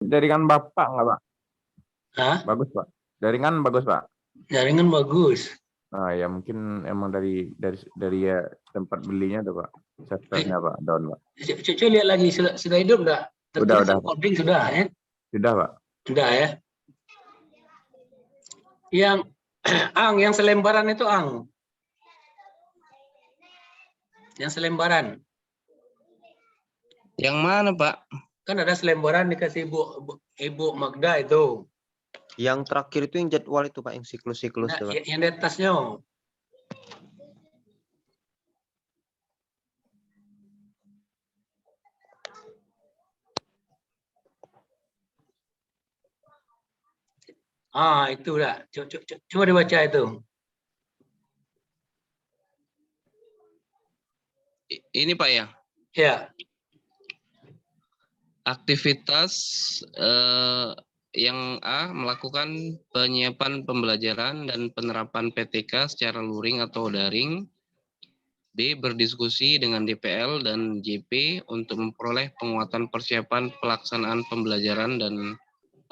Jaringan Bapak nggak, Pak? Hah? Bagus, Pak. Jaringan bagus, Pak. Jaringan bagus. Nah, ya mungkin emang dari ya tempat belinya tuh, Pak. Servernya, Pak, down, Pak. Cucu lihat lagi, sudah hidup enggak? Tertulis Udah, Pak. recording sudah ya? Sudah, Pak. Sudah ya. Yang yang selembaran itu Yang selembaran. Yang mana, Pak? Kan ada selembaran dikasih Ibu Magda itu. Yang terakhir itu yang jadwal itu, Pak, yang siklus-siklus Nah, itu, Pak. yang di atasnya. Itu lah. Coba dibaca itu. Ini, Pak, ya. Ya. Aktivitas yang A, melakukan penyiapan pembelajaran dan penerapan PTK secara luring atau daring. B, berdiskusi dengan DPL dan JP untuk memperoleh penguatan persiapan pelaksanaan pembelajaran dan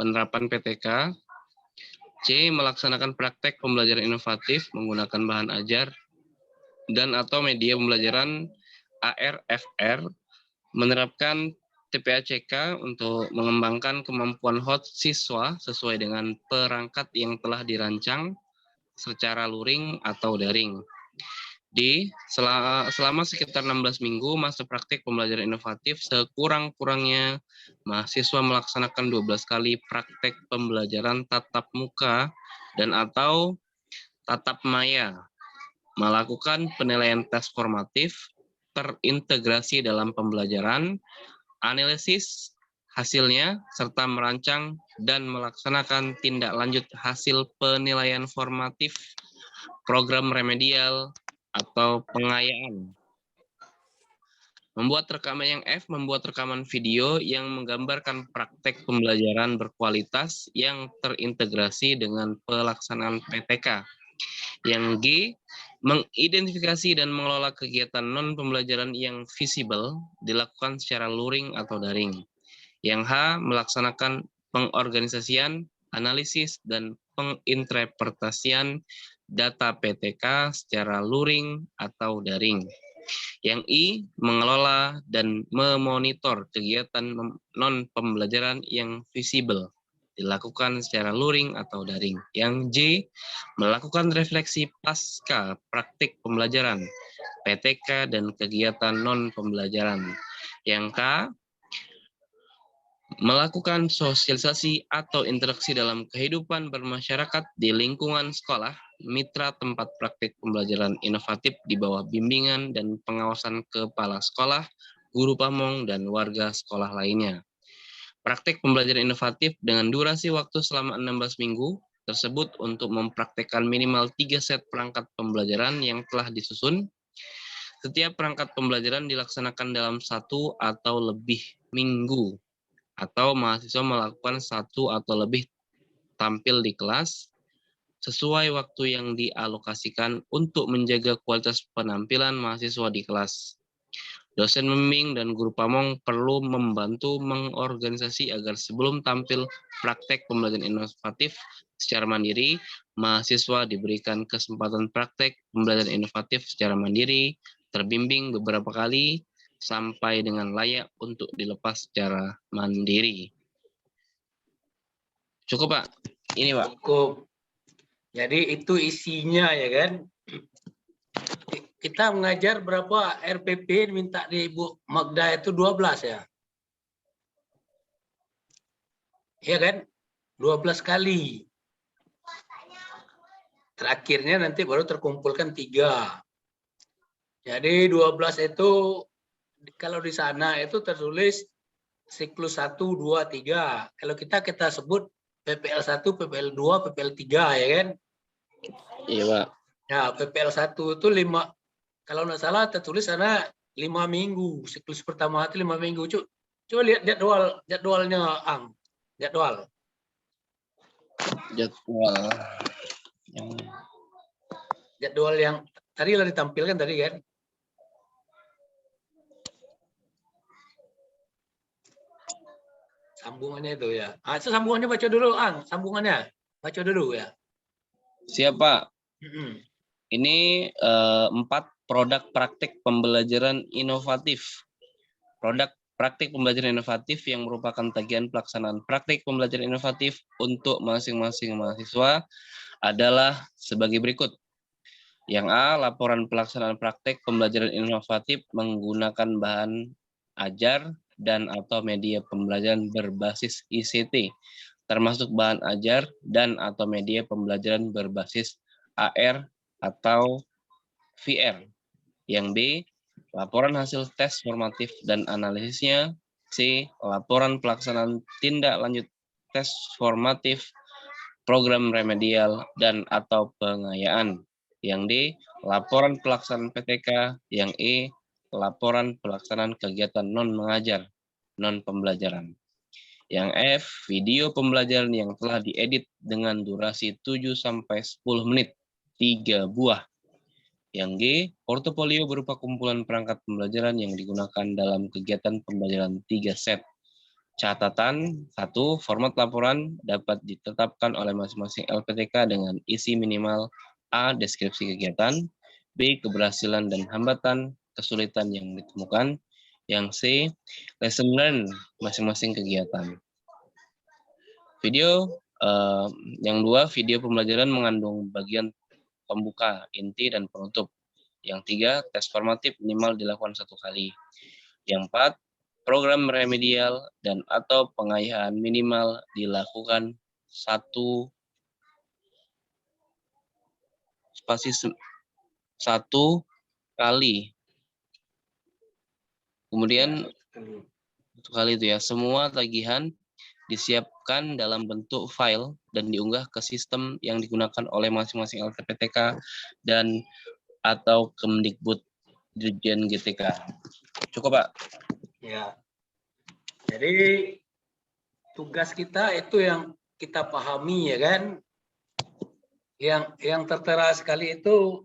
penerapan PTK. C, melaksanakan praktek pembelajaran inovatif menggunakan bahan ajar dan atau media pembelajaran AR/FR, menerapkan TPACK untuk mengembangkan kemampuan host siswa sesuai dengan perangkat yang telah dirancang secara luring atau daring. D, selama sekitar 16 minggu masa praktik pembelajaran inovatif, sekurang-kurangnya mahasiswa melaksanakan 12 kali praktek pembelajaran tatap muka dan atau tatap maya, melakukan penilaian tes formatif, terintegrasi dalam pembelajaran, analisis hasilnya, serta merancang dan melaksanakan tindak lanjut hasil penilaian formatif, program remedial, atau pengayaan. Membuat rekaman video yang menggambarkan praktek pembelajaran berkualitas yang terintegrasi dengan pelaksanaan PTK. Yang G, mengidentifikasi dan mengelola kegiatan non-pembelajaran yang visible dilakukan secara luring atau daring. Yang H, melaksanakan pengorganisasian, analisis, dan penginterpretasian data PTK secara luring atau daring. Yang I, mengelola dan memonitor kegiatan non-pembelajaran yang visible dilakukan secara luring atau daring. Yang J, melakukan refleksi pasca praktik pembelajaran, PTK, dan kegiatan non-pembelajaran. Yang K, melakukan sosialisasi atau interaksi dalam kehidupan bermasyarakat di lingkungan sekolah, mitra tempat praktik pembelajaran inovatif di bawah bimbingan dan pengawasan kepala sekolah, guru pamong, dan warga sekolah lainnya. Praktik pembelajaran inovatif dengan durasi waktu selama 16 minggu tersebut untuk mempraktekkan minimal 3 set perangkat pembelajaran yang telah disusun. Setiap perangkat pembelajaran dilaksanakan dalam 1 atau lebih minggu, atau mahasiswa melakukan 1 atau lebih tampil di kelas sesuai waktu yang dialokasikan untuk menjaga kualitas penampilan mahasiswa di kelas. Dosen membimbing dan guru pamong perlu membantu mengorganisasi agar sebelum tampil praktek pembelajaran inovatif secara mandiri, mahasiswa diberikan kesempatan praktek pembelajaran inovatif secara mandiri, terbimbing beberapa kali, sampai dengan layak untuk dilepas secara mandiri. Cukup, Pak? Ini, Pak. Cukup. Jadi itu isinya ya kan. Kita mengajar berapa RPP minta di Ibu Magda itu 12 ya. Iya kan? 12 kali. Terakhirnya nanti baru terkumpulkan 3. Jadi 12 itu kalau di sana itu tertulis siklus 1, 2, 3. Kalau kita sebut PPL 1, PPL 2, PPL 3 ya kan? Iya, Pak. Ya, PPL 1 itu 5, kalau nggak salah tertulis sana 5 minggu. Siklus pertama itu 5 minggu. Coba lihat jadwalnya, Ang. Jadwal yang tadi lah ditampilkan tadi kan. Sambungannya itu ya. Sambungannya baca dulu, Ang. Sambungannya baca dulu ya. Siapa? Mm-mm. Ini 4 produk praktik pembelajaran inovatif. Produk praktik pembelajaran inovatif yang merupakan tagihan pelaksanaan praktik pembelajaran inovatif untuk masing-masing mahasiswa adalah sebagai berikut. Yang A, laporan pelaksanaan praktik pembelajaran inovatif menggunakan bahan ajar dan atau media pembelajaran berbasis ICT, termasuk bahan ajar dan atau media pembelajaran berbasis AR atau VR. Yang B, laporan hasil tes formatif dan analisisnya. C, laporan pelaksanaan tindak lanjut tes formatif, program remedial, dan atau pengayaan. Yang D, laporan pelaksanaan PTK. Yang E, laporan pelaksanaan kegiatan non-mengajar, non-pembelajaran. Yang F, video pembelajaran yang telah diedit dengan durasi 7-10 menit, 3 buah. Yang G, portofolio berupa kumpulan perangkat pembelajaran yang digunakan dalam kegiatan pembelajaran 3 set. Catatan, 1, format laporan dapat ditetapkan oleh masing-masing LPTK dengan isi minimal A, deskripsi kegiatan, B, keberhasilan dan hambatan, kesulitan yang ditemukan, yang C, lesson learn masing-masing kegiatan. Video, yang 2, video pembelajaran mengandung bagian pembuka, inti, dan penutup. Yang 3, tes formatif minimal dilakukan 1 kali. Yang 4, program remedial dan atau pengayaan minimal dilakukan 1 kali. Kemudian 1 kali itu ya, semua tagihan disiapkan dalam bentuk file dan diunggah ke sistem yang digunakan oleh masing-masing LPTK dan atau Kemdikbud Dirjen GTK. Cukup, Pak? Ya. Jadi tugas kita itu yang kita pahami ya kan. Yang tertera sekali itu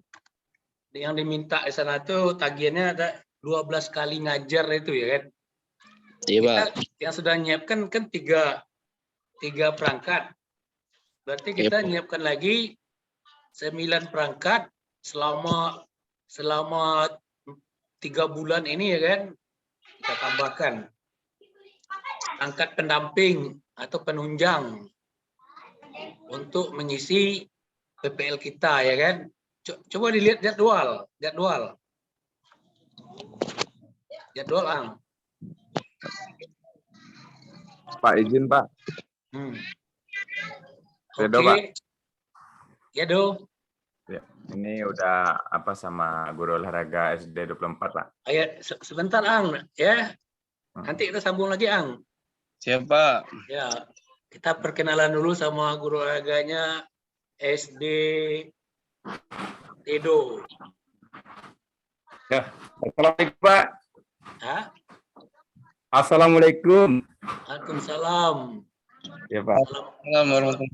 yang diminta di sana itu tagihannya ada 12 kali ngajar itu ya kan. Iya, Pak. Kita yang sudah nyiapkan kan tiga perangkat. Berarti kita nyiapkan lagi 9 perangkat selama 3 bulan ini ya kan. Kita tambahkan perangkat pendamping atau penunjang untuk mengisi PPL kita ya kan. Coba dilihat jadwal Ang. Pak izin Pak. Oke. Pak. Ya, Do. Ya, ini udah apa sama guru olahraga SD 24 Pak. Ayo sebentar Ang ya. Nanti kita sambung lagi Ang. Siapa? Ya, kita perkenalan dulu sama guru olahraganya SD Tedo. Ya, assalamualaikum Pak. Hah? Assalamualaikum. Waalaikumsalam. Ya Pak. Assalamualaikum.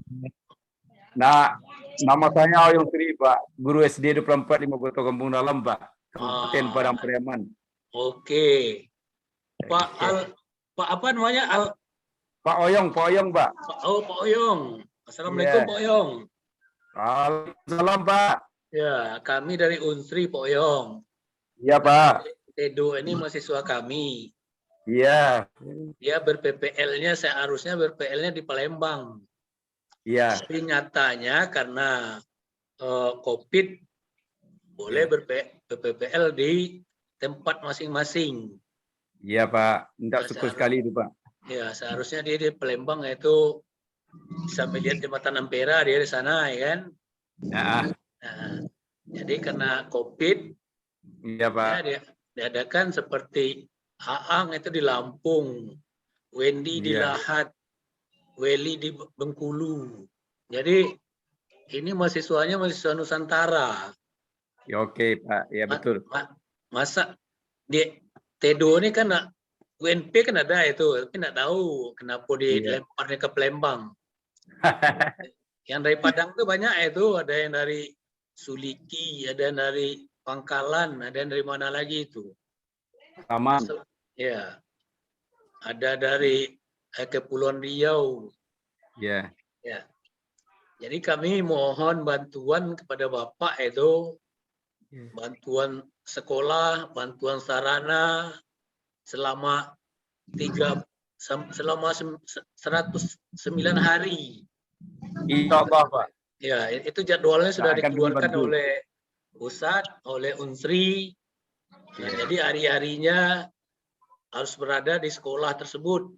Nah, nama saya Oyong Sri Pak, guru SD 24 di Mogoto Kampung Dalam Pak, Kabupaten Padang Pariaman. Oke. Pak apa namanya? Pak Oyong Pak. Pak Oyong. Assalamualaikum Pak Oyong. Waalaikumsalam Pak. Ya, kami dari Unsri Pak Oyong. Iya Pak. Tedo ini mahasiswa kami. Iya. Dia ber-PPL-nya seharusnya ber-PPL-nya di Palembang. Iya. Tapi nyatanya karena COVID boleh ber-PPL di tempat masing-masing. Iya Pak. Tidak syukur sekali itu Pak. Ya, seharusnya dia di Palembang itu bisa melihat jembatan Ampera, dia di sana ya kan. Ya. Nah, jadi karena COVID, Iya Pak. ya, diadakan seperti Aang itu di Lampung, Wendy di Lahat, Welly di Bengkulu. Jadi ini mahasiswanya mahasiswa Nusantara. Ya, oke Pak, ya betul. Masa di Tedo ini kan UNP kan ada itu, tapi nggak tahu kenapa dilemparnya ke Palembang. Yang dari Padang tuh banyak itu, ada yang dari Suliki, ada yang dari Pangkalan, ada yang dari mana lagi itu. Sama. Ya, ada dari Kepulauan Riau. Ya. Ya. Jadi kami mohon bantuan kepada Bapak itu, bantuan sekolah, bantuan sarana selama 109 hari. Insyaallah, Pak. Ya, itu jadwalnya sudah Akan dikeluarkan dibantu. oleh pusat, oleh Unsri. Nah, Ya. jadi hari-harinya harus berada di sekolah tersebut.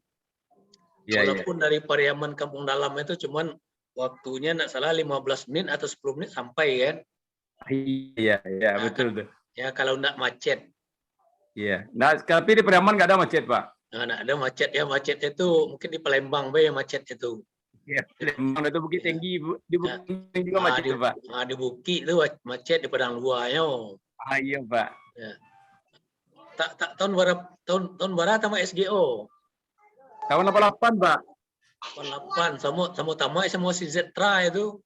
Ya, ya. Walaupun dari Pariaman Kampung Dalam itu cuman waktunya nak salah 15 menit atau 10 menit sampai kan. Iya, iya, Nah, betul tuh. Ya kalau nak macet. Iya. Nah, tapi di Priaman nggak ada macet, Pak. Nah, nak ada macet ya, macet itu mungkin di Palembang be yang macet itu. Iya, Palembang itu Bukit Ya. Tinggi, di Bukit Tinggi juga macet di, tuh, Pak. di Bukit itu macet di Padang Luarnya. Ah, iya, Pak. Tahun berapa sama SGO? Tahun 88, Pak. 88 sama tamat sama si Zetra itu.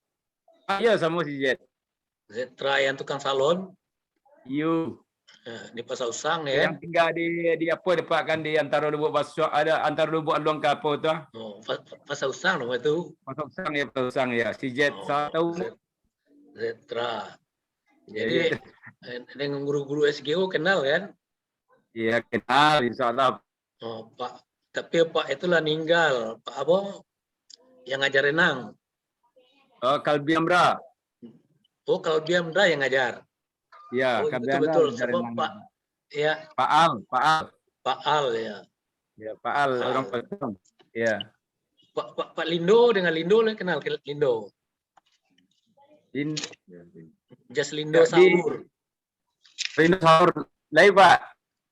Ah, iya, sama si Jet. Zetra yang tukang salon. Iya. Di Pasar Usang ya. Yang tinggal di apa depan kan di antara Lubuk Basok, ada antara Lubuk Aluang ke apa tuh? Oh, Pasar Usang nama itu. Pasok Sang ya, Pasok Sang ya. Si Jet saya tahu. Zetra. Jadi dengan guru-guru SGO kenal kan? Iya, kenal insyaallah. Oh, Pak. Tapi Pak itulah meninggal. Pak apa? Yang ngajar renang. Oh, Kalbi Amra. Oh, kalau dia Amra yang ngajar. Iya, Oh, Kalbi betul-betul. Amra. Sebab Pak ya, Pak Al. Pak Al ya. Ya, Pak Al Al. orang Padang. Iya. Pak Lindo dengan Lindo lah kenal Lindo. Just Lindo Ya, Saur. Rindu sahur. Lain, Pak.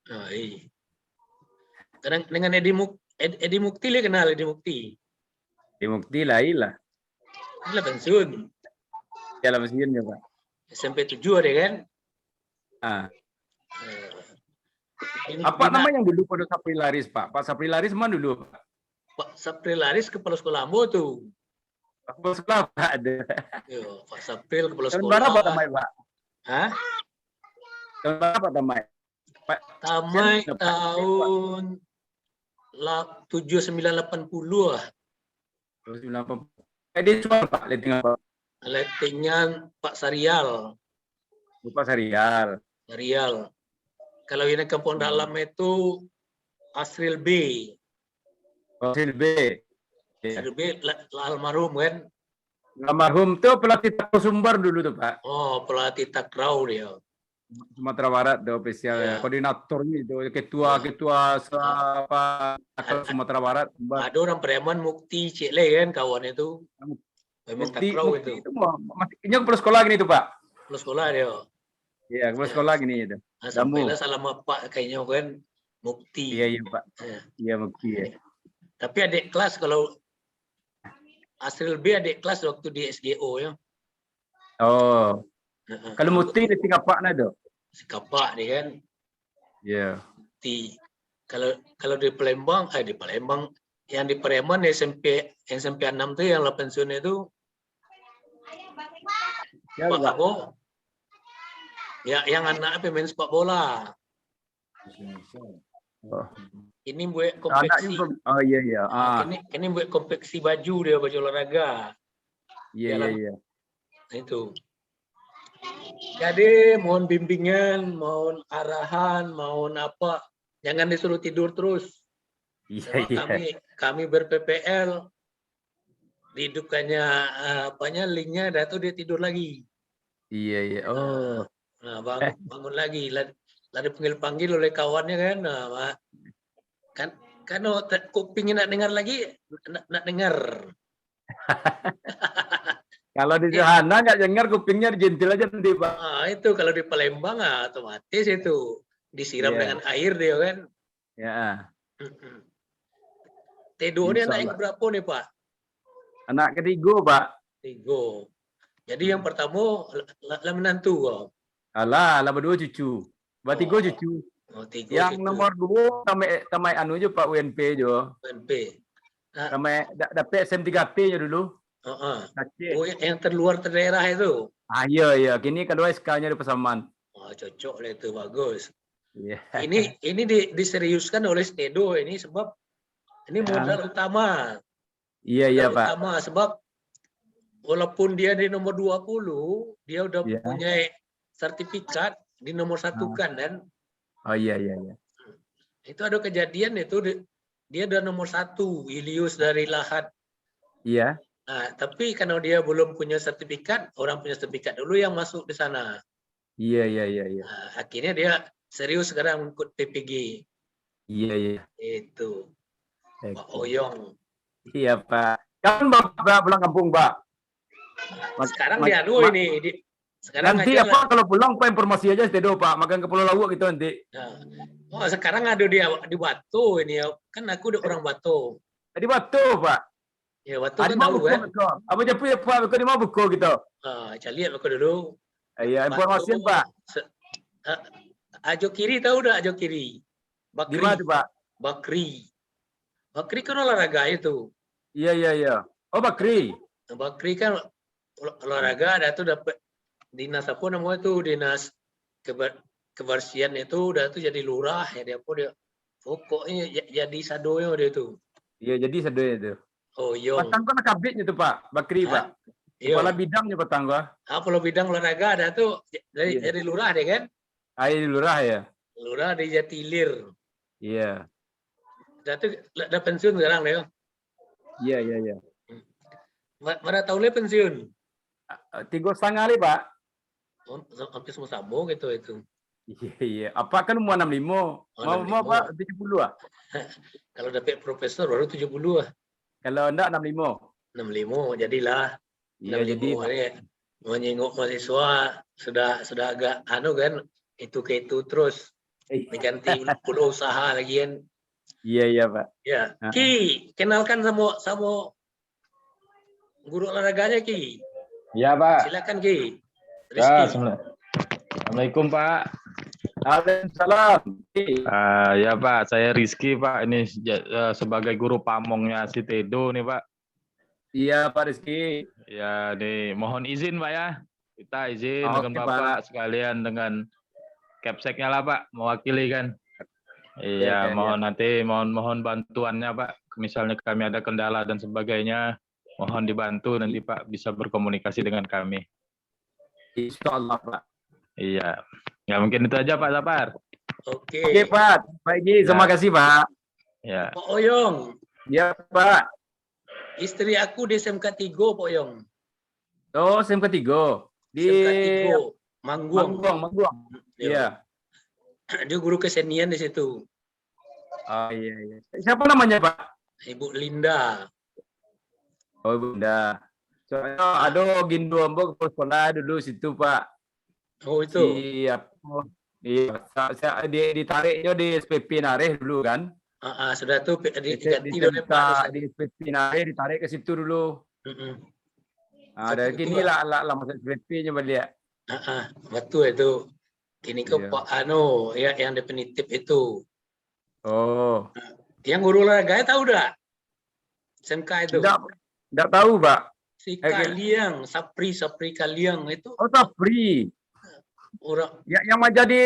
Nah, iya. Kadang dengan Edi Mukti lah kenal Edi Mukti. Di Mukti lain lah. Ini lah pensiun. Ya, lah mesinnya, Pak. SMP 7 ada kan? Ah. Ini Apa Bina- nama yang dulu pada Sapri Laris, Pak? Pak Sapri Laris mana dulu, Pak? Pak Sapril Laris kepala sekolah Ambo tuh. Apa sekolah, Pak? Ada. Yo, Pak Sapril kepala Tahun sekolah. berapa Tamai, Pak? Hah? Tahun berapa Tamai? Pak, Tamai Siapa? tahun 7980 lah. 98. Dia soal, Pak. Letting apa? Lettingan Pak Sarial. Lupa serial. Sarial. Kalau ini kampung dalam itu Asril B. Wasil B. Ya. Asril B almarhum kan. Almarhum tuh pelatih Tako Sumbar dulu tuh, Pak. Oh, pelatih takraw dia. Sumatera Barat tuh official ya. Ya. Koordinatornya itu Ya. ketua Sumatera Barat. Sumbar. Ada orang preman Mukti Cikle kan kawan itu. Memang takraw itu. Mukti itu masih kepala sekolah gini tuh, Pak. Kepala sekolah dia. Iya, kepala Ya. sekolah gini itu. Nah, sampailah salam Pak kayaknya kan Mukti. Iya, iya, Pak. Ya. Iya, Mukti ya. Tapi adik kelas kalau Asril B adik kelas waktu di SGO ya. Oh, Nah, kalau Mukti di tingkat Pak nah tuh. si kapak dia kan. Iya. Mukti. Kalau di Palembang, yang di Preman SMP 6 tuh yang pensiun itu Ya, Pak Pak. Abo. Ya, yang anak pemain sepak bola. Oh. Ini buat Anaknya konveksi. oh iya iya. Ah, Ini buat konveksi baju dia, baju olahraga. iya iya dalam- iya. Itu. Jadi mohon bimbingan, mohon arahan, mohon apa. Jangan disuruh tidur terus. Iya Memang iya. kami ber-PPL dihidupkannya apanya linknya dah tuh dia tidur lagi. Iya iya. Oh. Nah, bangun lagi. Lari panggil oleh kawannya kan. Nah, kan kupingnya nak dengar lagi, nak dengar. Kalau di sana nggak dengar kupingnya jentil aja nanti, Pak. Nah, itu kalau di Palembang otomatis itu disiram Iya. dengan air dia kan. Ya. T2 ini Insya anak yang Allah. berapa nih Pak? Anak ketiga, Pak. 3. Jadi yang pertama lah menantu. Alah, lah berdua cucu. Berarti Oh. cucu. Oh, 3 Yang nomor 2 tamai anu je Pak UNP je. UNP. Tamai dapat SM3T je dulu. Aceh. Oh, yang terluar daerah itu. Ah iya iya, kini kedua SK-nya di Pasaman. Oh, cocok lah itu, bagus. Iya. Ini diseriuskan oleh Stedo ini sebab Ini modal utama. Iya, iya, Modal Pak. utama sebab walaupun dia di nomor 20, dia udah Iya. punya sertifikat di nomor 1 kan, dan Oh, iya, iya, iya. itu ada kejadian itu dia udah nomor 1, Ilius dari Lahat. Iya. Nah, tapi karena dia belum punya sertifikat, orang punya sertifikat dulu yang masuk di sana. Iya, iya, iya, iya. Nah, akhirnya dia serius sekarang ikut PPG. Iya, iya. Itu Pak Oke. Oyong. Iya, Pak. Kapan Bapak pulang kampung, Pak? Sekarang Mak- dia mak- sekarang Nanti aja apa kalau pulang Pak informasi aja Tedo, Pak. Makan ke Pulau Lawak gitu nanti. Nah, oh, sekarang ada di Batu ini ya. Kan aku udah orang Batu. Tadi Batu, Pak. Ya Batu Ada kan mau tahu buku kan. gitu. Apa jepu ya, Pak? Buku di mau buku gitu. Saya lihat aku dulu. Iya, informasi, Pak. Ajo Kiri tahu udah Ajo Kiri. Di mana tuh, Pak? Bakri. Bakri kan olahraga itu. Iya, iya, iya. Oh, Bakri. Bakri kan olahraga, ada tuh dapat dinas apa namanya tuh, dinas kebersihan itu udah tuh jadi lurah ya, dia pokoknya jadi sadoyo dia tuh. Iya, jadi sedih itu. Oh iya. Patang kan kabitnya tuh, Pak. Bakri, Hah? Pak. Kepala bidangnya Patang, Pak. Kalau bidang olahraga ada tuh Iya. jadi lurah deh kan. Air lurah ya. Lurah di Jatilir. Iya. Udah pensiun sekarang deh. Iya, iya, iya. Mana tahu le pensiun? 3,5 kali, Pak. Oh, hampir semua sambung gitu itu. Iya, iya. Apa kan mau 65? Mau 65. Pak 70 ah? Kalau dapat profesor baru 70 ah. Kalau enggak 65. 65 jadilah. Iya, jadi Mau nyengok mahasiswa sudah agak kan itu ke itu terus diganti pulau usaha lagi kan. iya, iya, Pak. Ya, Ki, kenalkan sama guru olahraganya Ki. Ya, Pak. Silakan Ki. Ya, Rizky. Assalamualaikum, Pak. Waalaikumsalam. Ya, Pak. Saya Rizky, Pak. Ini sebagai guru pamongnya si Tedo nih, Pak. Iya, Pak Rizky. Ya, nih mohon izin, Pak ya. Kita izin Oke, dengan Bapak sekalian dengan Kepseknya lah, Pak, mewakili kan. Iya, ya, mohon bantuannya, Pak. Misalnya kami ada kendala dan sebagainya, mohon dibantu nanti Pak bisa berkomunikasi dengan kami. Insya Allah, Pak. Iya. Ya mungkin itu aja Pak Sapar. Oke. Oke, Pak. Baik, terima kasih, Pak. Ya. Pak Oyong, Ya, Pak. istri aku di SMK 3, Pak Oyong. Oh, SMK 3. Di SMK 3, Mangguang. Mangguang. Iya. Dia guru kesenian di situ. Oh, iya, iya. Siapa namanya, Pak? Ibu Linda. Oh, Bunda. Soalnya ada Gindo Ambo ke sekolah dulu situ, Pak. Oh itu. Iya, ditariknya di SPP Nareh dulu kan? Sudah tuh diganti oleh Pak. Di SPP Nareh ditarik ke situ dulu. Ada Betul, gini lah masuk SPP-nya balik. Betul itu. Kini ke Iya. Pak ya yang definitif itu. Oh, Yang guru olahraga tahu udah? SMK itu. enggak tahu, Pak. Si Kaliang, Sapri Kaliang itu Oh, Sapri. orang Yang mau jadi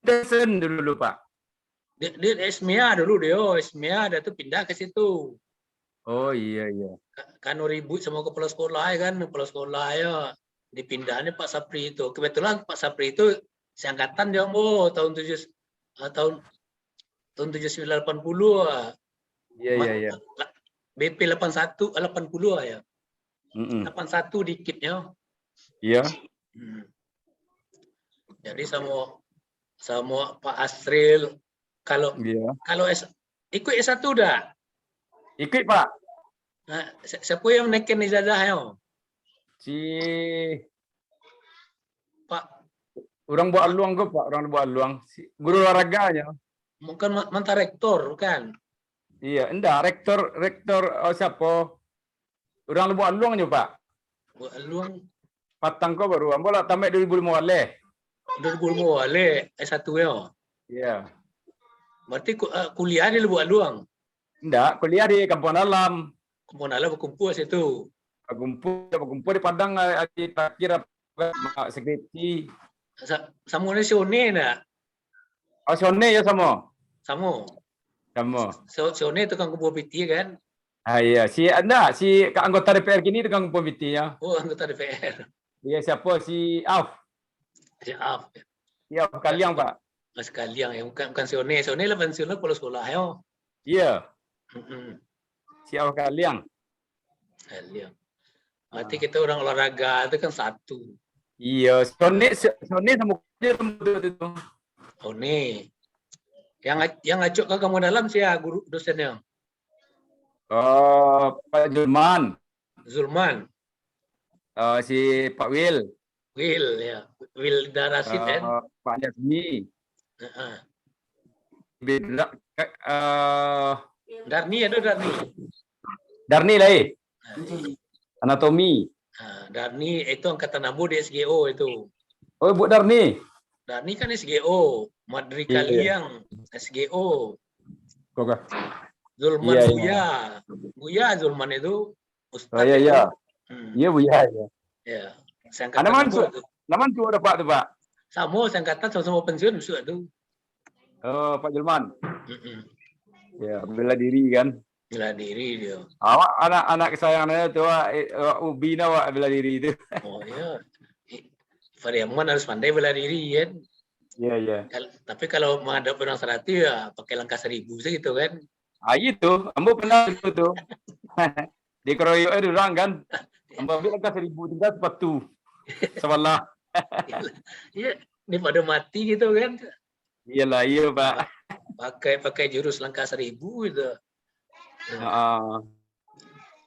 dosen dulu, Pak. dia SMEA dulu dia, SMEA ada tuh pindah ke situ. Oh, iya, iya. Kan ribut sama kepala sekolah ya kan, kepala sekolah ya dipindahnya Pak Sapri itu. Kebetulan Pak Sapri itu seangkatan dia tahun 7980 ah. Iya, iya, iya. BP 80 ya. 81 dikitnya. Iya. Jadi sama Pak Asril kalau Iya. ikut S1 udah. Ikut, Pak. Nah, siapa yang naikin ijazahnya? Si Pak, orang buat luang kok, Pak. Orang buat luang. Si guru olahraganya. bukan mantan rektor, bukan? Iya, enggak. Rektor siapa? Orang buat luangnya, Pak. Buat luang Patang kok baru. Ambola tambah 2005 wale. 2000 wale S1 ya. Iya. Berarti kuliah dia buat luang. Enggak, kuliah di Kampung Dalam. Kemudian berkumpul situ. Berkumpul di Padang kira skripsi. Sama Sione enggak? Oh, Sone ya sama. Sama. Kamu. Sone tukang kumpul piti kan? Iya, si anggota DPR gini tukang komitinya. Oh, anggota DPR. Iya, siapa si Auf? Maaf, Iya, kalian Pak. Mas Kaliang ya, bukan Sone. Sone lah pensiunnya kalau sekolah yo. Iya, Mm-mm. si Auf kalian. Kaliang. Berarti kita orang olahraga itu kan satu. Iya, Sone sama dia itu. Sone. Yang ngacuk ke kamu dalam sih ya guru dosennya. Pak Julman, Zulman, si Pak Will, Will ya, Will Darasid kan. Pak Yasmi, Heeh. Darni ada Darni. Darni lah anatomi. Darni itu angkatan Ambo di SGO itu. Oh, Bu Darni. Darni kan SGO, Madri Kaliang SGO. Kok Zulman Iya, Buya. Buya Zulman itu Ustaz. Oh, iya, itu. iya. Hmm. Iya, Bu ya. Iya. Ya. Ada mana Nama tu ada Pak tu Pak. Sama sangkatan sama-sama pensiun besok tu. Oh, Pak Julman. Mm-mm. Ya, bela diri kan. Bela diri dia. Awak anak kesayangannya tu Ubi nak bela diri itu. Oh ya. Pariaman harus pandai bela diri kan. Iya, iya. Tapi kalau menghadap orang serati ya pakai langkah 1000 sih gitu kan. Itu, ambo pernah itu tuh. Dikeroyok orang kan. Ambo ambil langkah 1000 tinggal sepatu. Sebelah. Iya, ini pada mati gitu kan. Iyalah, iya Pak. Pakai jurus langkah 1000 gitu.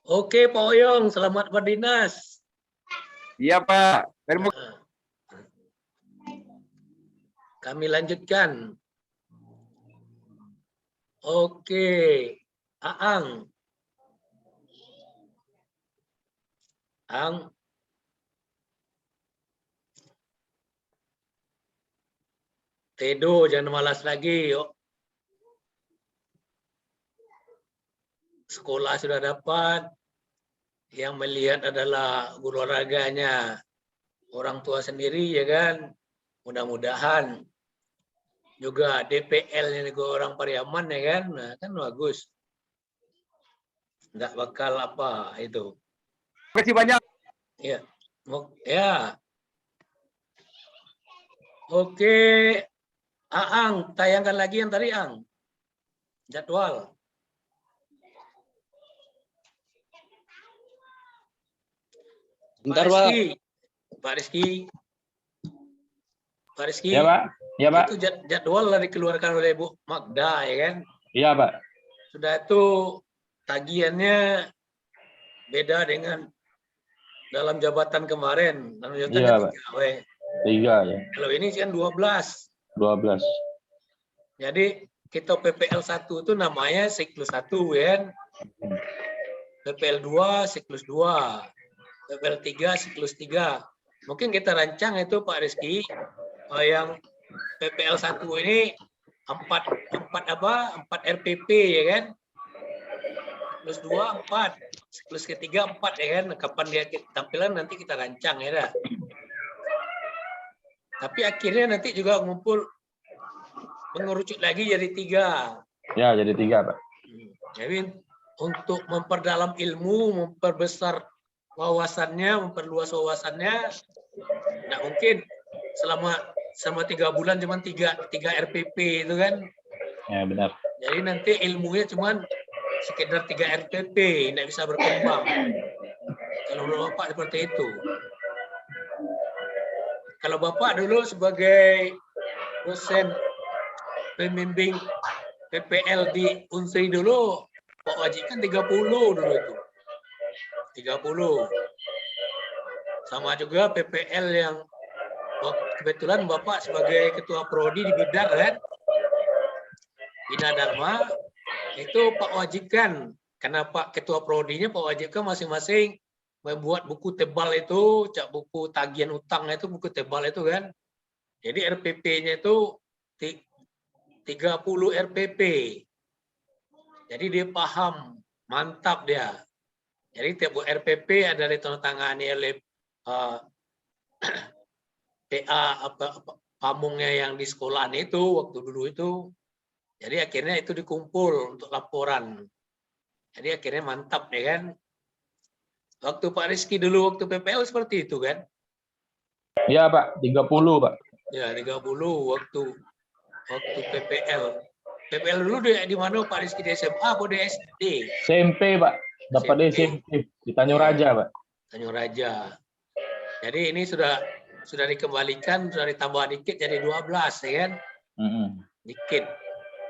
Oke, Pak Oyong, selamat berdinas. Iya Pak. Terima Kami lanjutkan. Oke, Aang. Tedo, jangan malas lagi. Yuk. Sekolah sudah dapat. Yang melihat adalah guru olahraganya. Orang tua sendiri ya kan. Mudah-mudahan. Juga DPL-nya juga orang Pariaman ya kan. Nah, kan bagus. Nggak bakal apa itu. Terima kasih banyak. Ya. Ya. Oke. Aang, tayangkan lagi yang tadi, Ang. Jadwal. Bentar, Pak. Pak Rizky. Ya Pak. Ya Pak. Itu jadwal lah dikeluarkan oleh Bu Magda, ya kan? Iya Pak. Sudah itu tagihannya beda dengan dalam jabatan kemarin. Dalam jabatan Iya, Pak. 3 ya. Kalau ini kan 12. 12. Jadi kita PPL 1 itu namanya siklus 1 ya. PPL 2 siklus 2. PPL 3 siklus 3. Mungkin kita rancang itu Pak Rizky yang PPL 1 ini 4 RPP ya kan. Siklus 2 4. Siklus ketiga 4 ya kan. Kapan dia tampilan nanti kita rancang ya dah. Tapi akhirnya nanti juga ngumpul mengerucut lagi jadi 3. Ya, jadi 3 Pak. Jadi untuk memperdalam ilmu, memperbesar wawasannya, memperluas wawasannya, nggak mungkin selama 3 bulan cuma 3 RPP itu kan. Ya, benar. Jadi nanti ilmunya cuma sekedar 3 RPP, nggak bisa berkembang. Kalau Bapak seperti itu. Kalau Bapak dulu sebagai dosen pembimbing PPL di Unsri dulu, Pak Wajib kan 30 dulu itu. 30. Sama juga PPL yang kebetulan Bapak sebagai ketua prodi di Bidar kan. Bina Dharma itu Pak Wajib kan. Karena Pak ketua prodinya Pak Wajib kan masing-masing membuat buku tebal itu, buku tagihan utang itu buku tebal itu kan. Jadi RPP-nya itu 30 RPP. Jadi dia paham, mantap dia. Jadi tiap RPP ada ditandatangani oleh PA pamungnya yang di sekolahan itu waktu dulu itu. Jadi akhirnya itu dikumpul untuk laporan. Jadi akhirnya mantap ya kan. Waktu Pak Rizky dulu waktu PPL seperti itu kan? Iya Pak, 30 Pak. Ya 30 waktu PPL. PPL dulu di mana Pak Rizky, di SMA atau di SD? SMP Pak, dapat di SMP. SMP di Tanjung Raja Pak. Tanjung Raja. Jadi ini sudah dikembalikan, sudah ditambah dikit jadi 12 ya kan? Dikit.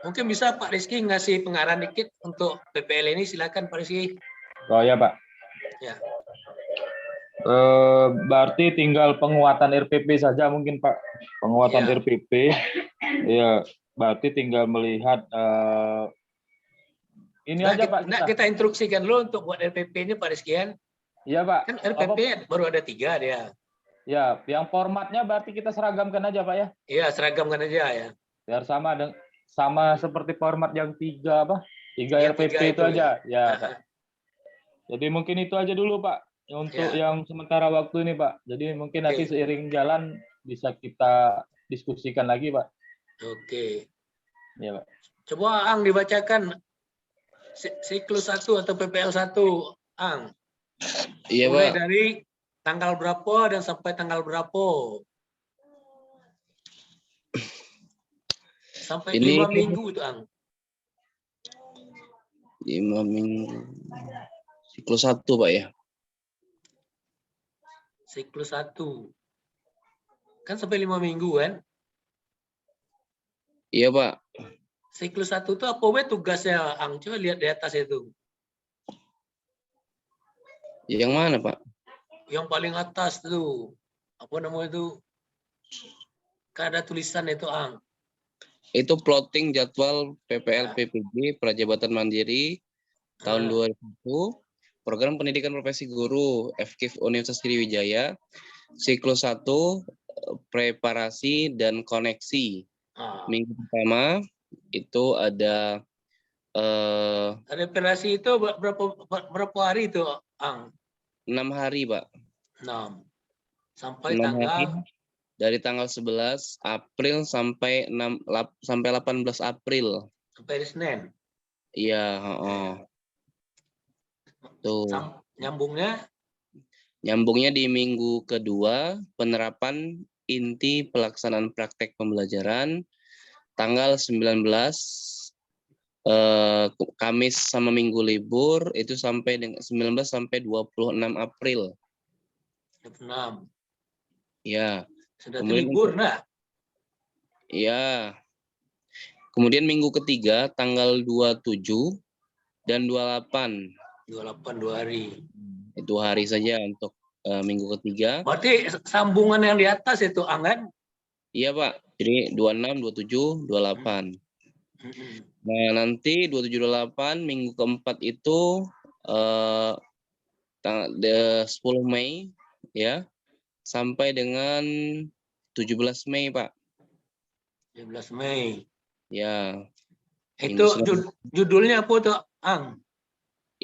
Mungkin bisa Pak Rizky ngasih pengarahan dikit untuk PPL ini, silakan Pak Rizky. Oh ya Pak. Ya. Berarti tinggal penguatan RPP saja mungkin Pak. Penguatan Ya. RPP. Ya, berarti tinggal melihat ini aja Pak. Kita instruksikan dulu untuk buat RPP-nya Pak Rizky kan? Iya Pak. Kan RPP baru ada 3 dia. Ya, yang formatnya berarti kita seragamkan aja Pak ya. Iya, seragamkan aja ya. Biar sama seperti format yang 3 Ya, RPP 3 itu aja. Ya Nah, Pak. Jadi mungkin itu aja dulu Pak untuk Ya. yang sementara waktu ini Pak. Jadi mungkin nanti Oke. seiring jalan bisa kita diskusikan lagi Pak. Oke. Ya Pak. Coba Ang dibacakan siklus 1 atau PPL 1, Ang. Iya Mulai Pak. dari tanggal berapa dan sampai tanggal berapa? Sampai Ini 5 minggu itu, Ang. 5 minggu. Siklus 1 Pak ya. Siklus 1. Kan sampai 5 minggu kan? Iya Pak. Siklus 1 itu apa we tugasnya, Ang? Coba lihat di atas itu. Yang mana Pak? Yang paling atas tuh. Apa namanya itu? Kan ada tulisan itu, Ang. Itu plotting jadwal PPL PPG Prajabatan Mandiri tahun 2001, Program Pendidikan Profesi Guru FKIP Universitas Sriwijaya, siklus 1, preparasi dan koneksi. Minggu pertama itu ada Reparasi itu berapa hari itu, Ang? 6 hari, Pak. 6. Sampai 6 tanggal hari, dari tanggal 11 April sampai 18 April. sampai hari Senin. Iya, Tuh. Nyambungnya di minggu kedua, penerapan inti pelaksanaan praktek pembelajaran tanggal 19 Kamis sama Minggu libur itu sampai dengan 19 sampai 26 April. 26. Ya. Sudah libur, nah? Ya. Kemudian minggu ketiga tanggal 27 dan 28. 28 2 hari. Itu hari saja untuk minggu ketiga. Berarti sambungan yang di atas itu, Ang? Iya, Pak. Jadi 26, 27, 28. Nah, nanti 27 28 minggu keempat itu tanggal 10 Mei ya. Sampai dengan 17 Mei, Pak. 17 Mei. Ya. Itu judulnya apa tuh, Ang?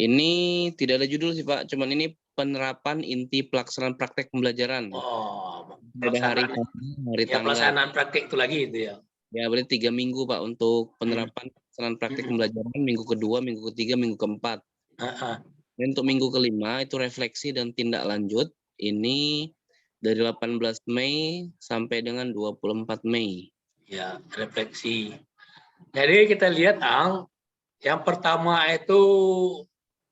Ini tidak ada judul sih, Pak. Cuman ini penerapan inti pelaksanaan praktek pembelajaran. Oh, ada hari tanggal. Pelaksanaan praktek itu lagi itu ya. Ya, berarti 3 minggu, Pak, untuk penerapan pelaksanaan praktek pembelajaran minggu kedua, minggu ketiga, minggu keempat. Dan untuk minggu kelima itu refleksi dan tindak lanjut. Ini dari 18 Mei sampai dengan 24 Mei. Ya, refleksi. Jadi kita lihat, Ang, yang pertama itu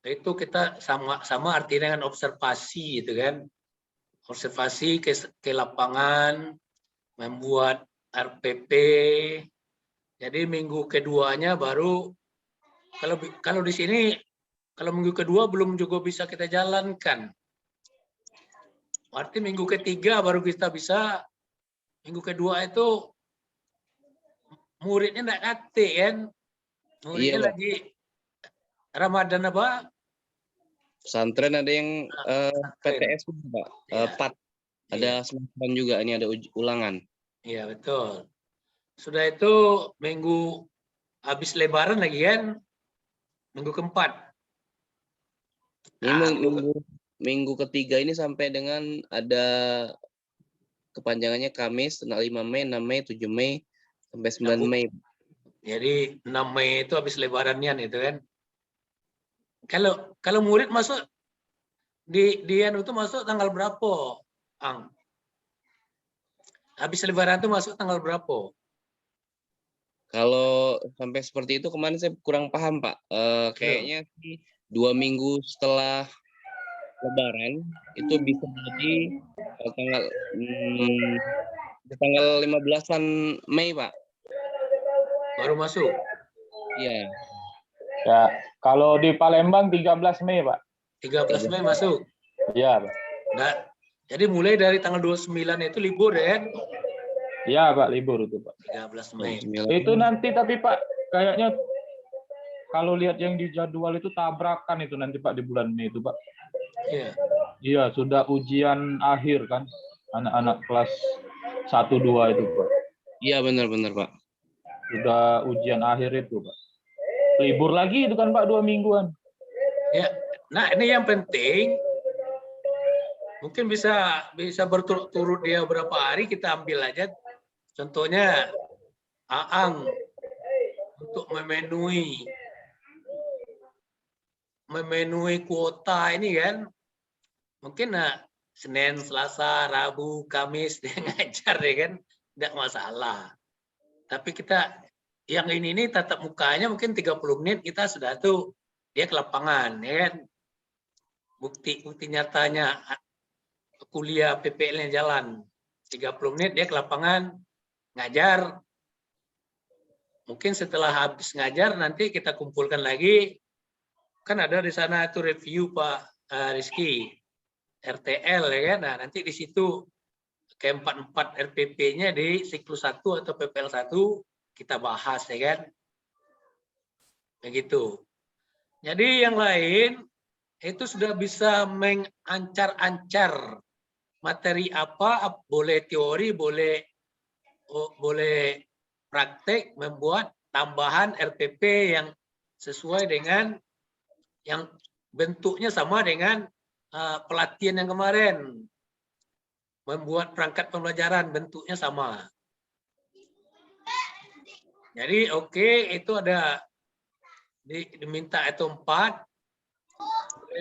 kita sama artinya dengan observasi gitu kan. Observasi ke lapangan, membuat RPP. Jadi minggu keduanya baru kalau di sini kalau minggu kedua belum juga bisa kita jalankan. Berarti minggu ketiga baru kita bisa. Minggu kedua itu muridnya enggak kate kan. Muridnya lagi Ramadan apa? Pesantren ada yang PTS, Pak. PAT. Ada semester juga, ini ada ulangan. Iya, betul. Sudah itu minggu habis lebaran lagi kan? Minggu keempat. Minggu ketiga ini sampai dengan ada kepanjangannya Kamis, tanggal 5 Mei, 6 Mei, 7 Mei, sampai 9 Mei. Jadi 6 Mei itu habis lebarannya itu kan. Kalau murid masuk di anu itu masuk tanggal berapa, Ang? Habis lebaran itu masuk tanggal berapa? Kalau sampai seperti itu kemarin saya kurang paham, Pak. Kayaknya sih 2 minggu setelah Lebaran itu bisa jadi tanggal 15-an Mei, Pak. Baru masuk. Iya. Ya, kalau di Palembang 13 Mei, Pak. 13 Mei masuk. Iya, Pak. Nah, jadi mulai dari tanggal 29 itu libur ya kan? Iya, Pak, libur itu, Pak. 13 Mei. Itu nanti tapi Pak, kayaknya kalau lihat yang di jadwal itu tabrakan itu nanti Pak di bulan Mei itu, Pak. Iya. Iya, sudah ujian akhir kan anak-anak kelas 1 2 itu, Pak. Iya, benar-benar, Pak. Sudah ujian akhir itu, Pak. Libur lagi itu kan Pak 2 mingguan. Ya. Nah, ini yang penting mungkin bisa berturut-turut dia berapa hari kita ambil aja. Contohnya Aang untuk memenuhi kuota ini kan. Mungkin Senin, Selasa, Rabu, Kamis dia ngajar ya kan, tidak masalah. Tapi kita yang ini tatap mukanya mungkin 30 menit kita sudah tuh dia ke lapangan ya kan. Bukti nyatanya kuliah PPL-nya jalan. 30 menit dia ke lapangan ngajar. Mungkin setelah habis ngajar nanti kita kumpulkan lagi. Kan ada di sana itu review Pak Rizky. RTL ya kan. Nah, nanti di situ ke-44 RPP-nya di siklus 1 atau PPL 1 kita bahas ya kan. Begitu. Jadi yang lain itu sudah bisa mengancar-ancar materi apa, boleh teori, boleh praktek, membuat tambahan RPP yang sesuai dengan yang bentuknya sama dengan pelatihan yang kemarin. Membuat perangkat pembelajaran bentuknya sama. Jadi oke, itu ada diminta itu 4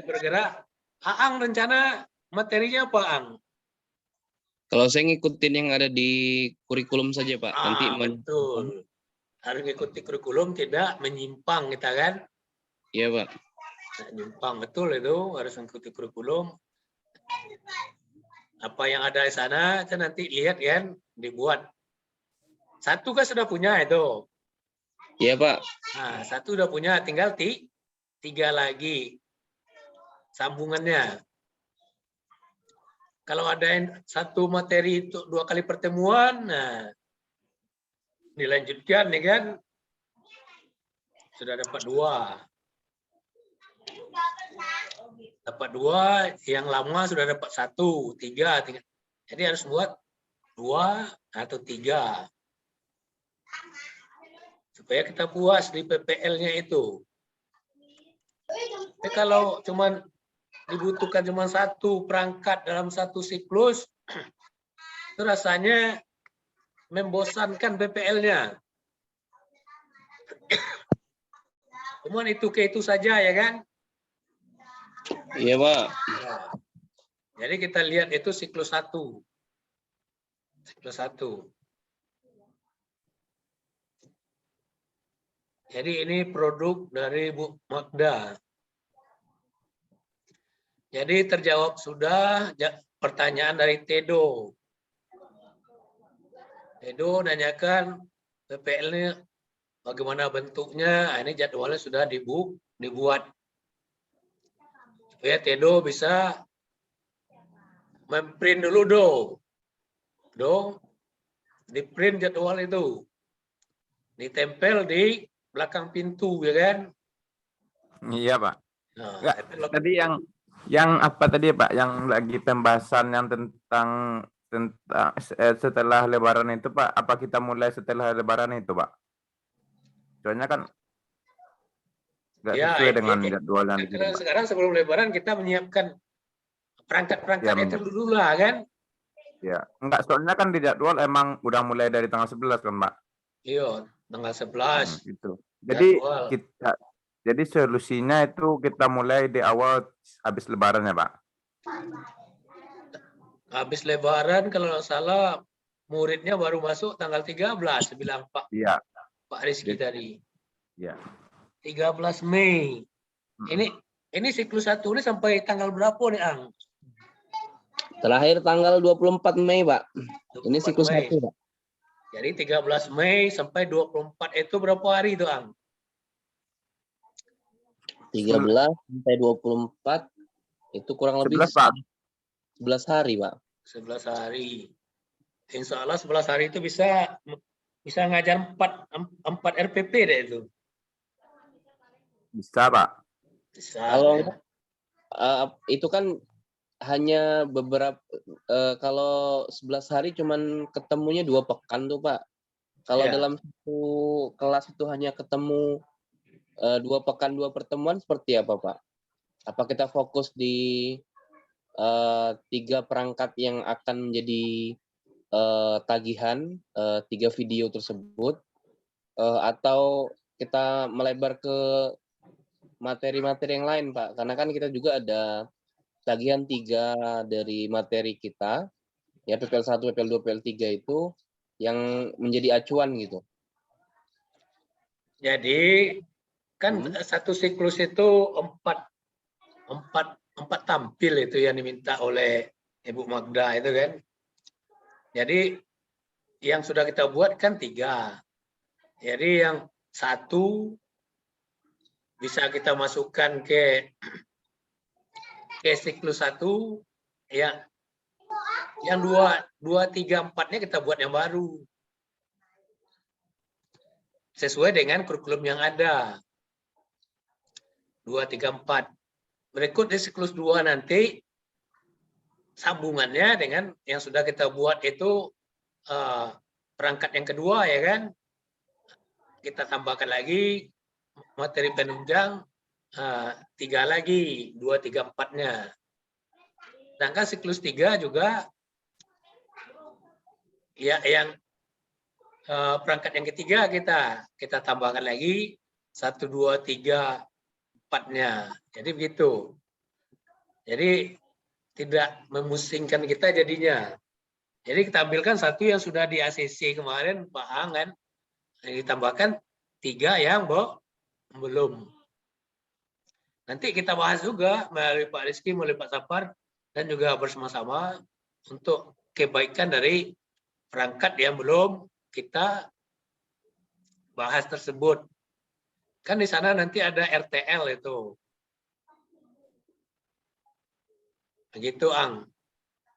bergerak. Aang rencana materinya apa, Ang? Kalau saya ngikutin yang ada di kurikulum saja, Pak. Nanti betul. Harus mengikuti kurikulum, tidak menyimpang kita kan? Iya, Pak. Nah, menyimpang betul itu, harus mengikuti kurikulum. Apa yang ada di sana, kita nanti lihat kan, dibuat. 1 kan sudah punya itu. Iya, Pak. Nah, 1 udah punya, tinggal 3 lagi sambungannya. Kalau ada satu materi untuk 2 kali pertemuan, nah dilanjutkan ya kan, sudah dapat 2. Dapat 2, yang lama sudah dapat 1, 3. Jadi harus buat 2 atau 3. Supaya kita puas di PPL-nya itu. Tapi kalau cuman dibutuhkan cuma 1 perangkat dalam 1 siklus, itu rasanya membosankan PPL-nya. Cuman itu ke itu saja ya kan? Iya, Pak. Ya. Jadi kita lihat itu siklus 1. Siklus 1. Jadi ini produk dari Bu Magda. Jadi terjawab sudah pertanyaan dari Tedo. Tedo nanyakan PPL-nya bagaimana bentuknya. Ini jadwalnya sudah dibuat. Supaya Tedo bisa memprint dulu di print jadwal itu. Ditempel di belakang pintu ya kan? Iya, Pak. Nah, tadi yang apa tadi Pak, yang lagi pembahasan yang tentang setelah Lebaran itu Pak, apa kita mulai setelah Lebaran itu Pak? Soalnya kan nggak sesuai dengan jadwal yang sekarang sebelum Lebaran kita menyiapkan perangkat-perangkat itu dulu lah kan? Ya, enggak, soalnya kan di jadwal emang udah mulai dari tanggal 11 kan Pak? Iya, tanggal 11. Gitu. Jadi Jadwal. jadi solusinya itu kita mulai di awal habis Lebaran ya, Pak? Habis Lebaran kalau nggak salah muridnya baru masuk tanggal 13, bilang Pak Iya. Rizky tadi. Iya. 13 Mei. Ini siklus 1 ini sampai tanggal berapa nih, Ang? Terakhir tanggal 24 Mei, Pak. Ini 24 siklus Mei. 1, Pak. Jadi 13 Mei sampai 24 itu berapa hari itu, Ang? 13 sampai 24 itu kurang lebih 11, Pak. 11 hari, Pak. 11 hari. Insya Allah 11 hari itu bisa ngajar 4 RPP deh itu. Bisa, Pak. Bisa. Kalau ya. itu kan hanya beberapa kalau 11 hari cuman ketemunya 2 pekan tuh, Pak. Kalau Ya. dalam satu kelas itu hanya ketemu 2 pekan 2 pertemuan seperti apa, Pak? Apa kita fokus di 3 perangkat yang akan menjadi tagihan 3 video tersebut, atau kita melebar ke materi-materi yang lain, Pak? Karena kan kita juga ada tagihan 3 dari materi kita, ya PPL 1, PPL 2, PPL 3 itu yang menjadi acuan gitu. Jadi kan satu siklus itu 4 tampil itu yang diminta oleh Ibu Magda itu kan. Jadi yang sudah kita buat kan 3. Jadi yang 1 bisa kita masukkan ke siklus 1, ya. Yang 2, 3, 4-nya kita buat yang baru. Sesuai dengan kurikulum yang ada. 2, 3, 4. Berikut di siklus 2 nanti sambungannya dengan yang sudah kita buat itu perangkat yang kedua ya kan. Kita tambahkan lagi materi penunjang 3 lagi, 2, 3, 4-nya. Sedangkan siklus 3 juga ya yang perangkat yang ketiga kita tambahkan lagi 1, 2, 3, 4-nya. Jadi begitu. Jadi tidak memusingkan kita jadinya. Jadi kita ambilkan 1 yang sudah di ACC kemarin Pak Ang kan, ditambahkan 3 yang belum. Nanti kita bahas juga melalui Pak Rizky, melalui Pak Sapar, dan juga bersama-sama untuk kebaikan dari perangkat yang belum kita bahas tersebut. Kan di sana nanti ada RTL itu. Begitu, Ang.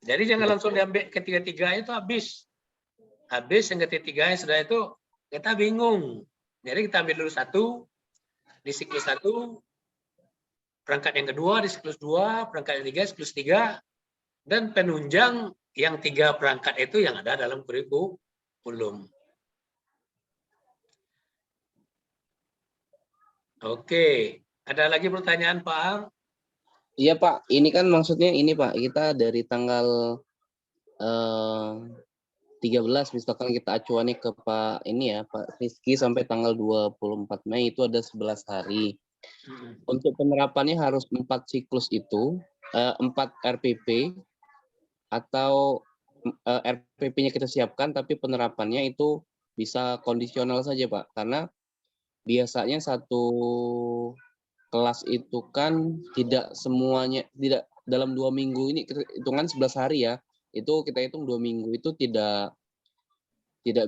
Jadi jangan langsung diambil ketiga-tiga itu habis. Habis yang ketiga-tiganya sudah itu kita bingung. Jadi kita ambil dulu 1 di siklus 1, perangkat yang kedua di siklus 2, perangkat yang 3 siklus 3, dan penunjang yang 3 perangkat itu yang ada dalam kurikulum. Oke, ada lagi pertanyaan Pak Ang? Iya, Pak. Ini kan maksudnya ini, Pak. Kita dari tanggal 13 misalkan kita acuannya ke Pak ini ya, Pak Rizky sampai tanggal 24 Mei itu ada 11 hari. Untuk penerapannya harus 4 siklus itu, 4 RPP atau RPP-nya kita siapkan tapi penerapannya itu bisa kondisional saja, Pak. Karena biasanya satu kelas itu kan tidak semuanya, tidak dalam 2 minggu ini, hitungan 11 hari ya, itu kita hitung 2 minggu itu tidak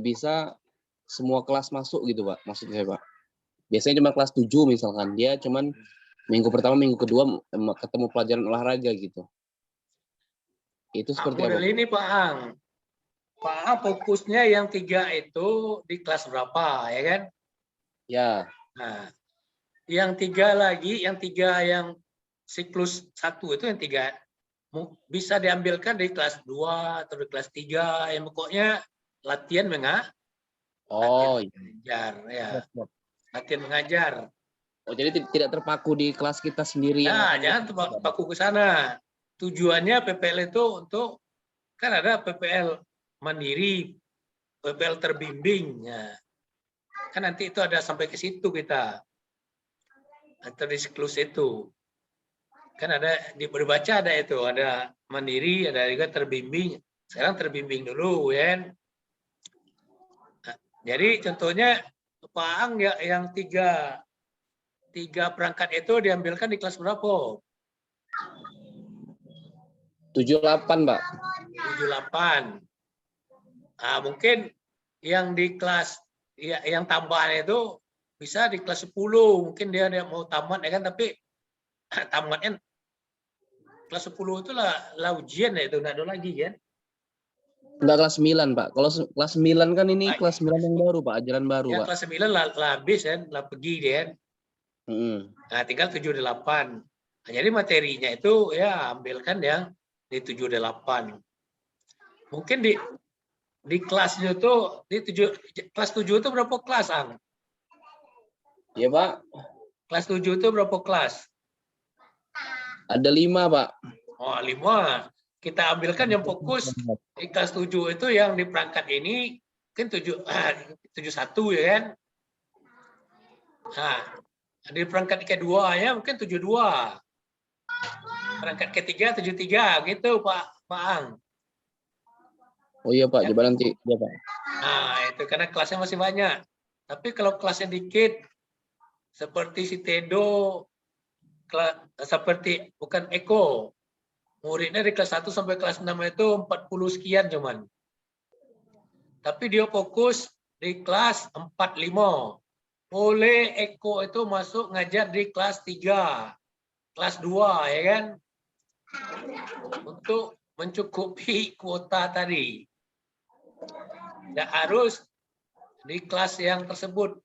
bisa semua kelas masuk gitu, Pak, maksud saya, Pak. Biasanya cuma kelas 7 misalkan, dia cuman minggu pertama, minggu kedua ketemu pelajaran olahraga gitu. Itu seperti apa? Model ini Pak Ang. Pak Ang fokusnya yang 3 itu di kelas berapa, ya kan? Ya. Nah, yang 3 lagi, yang 3 yang siklus 1 itu yang 3 bisa diambilkan di kelas 2 atau di kelas 3, yang pokoknya latihan mengajar, ya. Latihan mengajar. Oh, jadi tidak terpaku di kelas kita sendiri. Nah, jangan terpaku ke sana. Tujuannya PPL itu untuk, kan ada PPL mandiri, PPL terbimbing. Ya. Kan nanti itu ada sampai ke situ kita. Atau di siklus itu. Kan ada di berbaca ada itu, ada mandiri, ada juga terbimbing. Sekarang terbimbing dulu ya. Nah, jadi contohnya Pak Ang ya, yang tiga perangkat itu diambilkan di kelas berapa? 78, Pak. 78. Nah, mungkin yang di kelas yang tambahan itu bisa di kelas 10. Mungkin dia mau tamat ya kan, tapi tamatnya kelas 10 itu lah ujian ya itu, enggak ada lagi kan? Enggak, kelas 9, Pak. Kalau kelas 9 kan ini kelas 9 yang baru, Pak. Ajaran baru, Yang Pak. kelas 9 lah habis kan, lah pergi dia kan. Nah, tinggal 78. Nah, jadi materinya itu ya ambilkan yang di 78. Mungkin di kelasnya tuh di kelas 7 itu berapa kelas, Ang? Iya, Pak. Kelas 7 itu berapa kelas? Ada 5, Pak. Oh, 5. Kita ambilkan yang fokus di kelas 7 itu yang di perangkat ini kan 71 ya kan? Nah, di perangkat kedua ya mungkin 72. Perangkat ketiga 73 gitu Pak Ang. Oh iya, Pak. Coba nanti ya, Pak. Nah, itu karena kelasnya masih banyak. Tapi kalau kelasnya dikit seperti si Tedo, seperti bukan Eko, muridnya di kelas 1 sampai kelas 6 itu 40 sekian cuman. Tapi dia fokus di kelas 45. Boleh Eko itu masuk ngajar di kelas 3, kelas 2 ya kan? Untuk mencukupi kuota tadi. Tidak harus di kelas yang tersebut.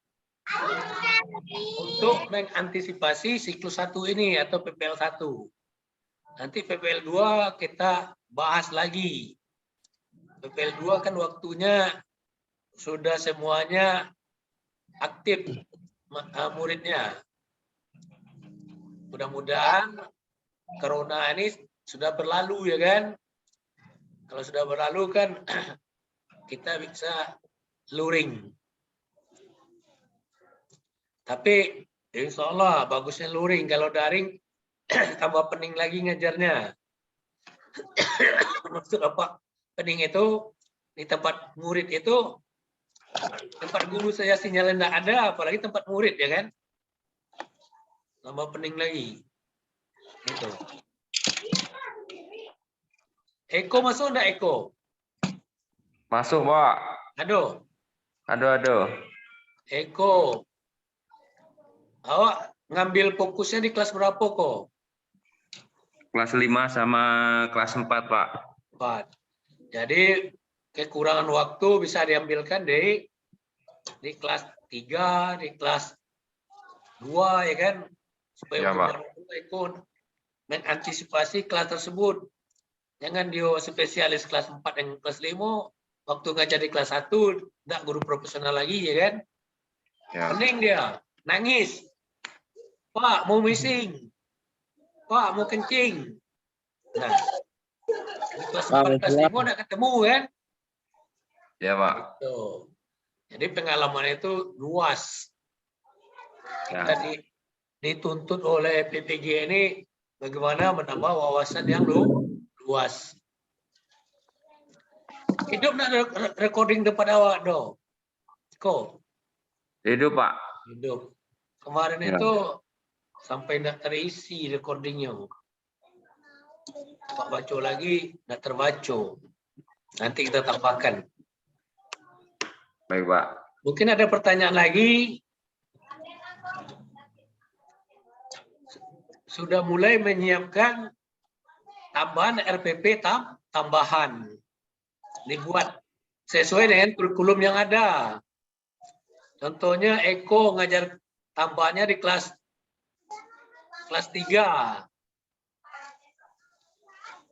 Untuk mengantisipasi siklus 1 ini atau PPL 1. Nanti PPL 2 kita bahas lagi. PPL 2 kan waktunya sudah semuanya aktif muridnya. Mudah-mudahan Corona ini sudah berlalu ya kan. Kalau sudah berlalu kan kita bisa luring. Tapi insya Allah bagusnya luring. Kalau daring tambah pening lagi ngajarnya. Maksud apa? Pening itu di tempat murid itu, tempat guru saya sinyalnya tidak ada, apalagi tempat murid ya kan? Tambah pening lagi. Gitu. Eko masuk enggak Eko? Masuk, Pak. Aduh. Aduh. Eko. Awak ngambil fokusnya di kelas berapa kok? Kelas 5 sama kelas 4, Pak. 4. Jadi kekurangan waktu bisa diambilkan di kelas 3, di kelas 2 ya kan? Supaya Ya, Pak. ikut mengantisipasi kelas tersebut. Jangan dia spesialis kelas 4 dan kelas 5, waktu ngajar di kelas 1 enggak guru profesional lagi ya kan? Ya. Pening dia, nangis. Pak, mau missing. Pak, mau kencing. Nah, di kelas 4, kelas 5 enggak ketemu kan? Ya, Pak. Tuh. Jadi pengalaman itu luas. Ya. Kita dituntut oleh PPG ini bagaimana menambah wawasan yang luas. Hidup nak recording depan awak dong. Kok? Hidup, Pak. Hidup. Kemarin Ya. itu sampai tidak terisi recordingnya. Pak baca lagi, tidak terbaca. Nanti kita tambahkan. Baik, Pak. Mungkin ada pertanyaan lagi. Sudah mulai menyiapkan tambahan RPP tambahan. Dibuat sesuai dengan kurikulum yang ada. Contohnya Eko ngajar tambahannya di kelas 3.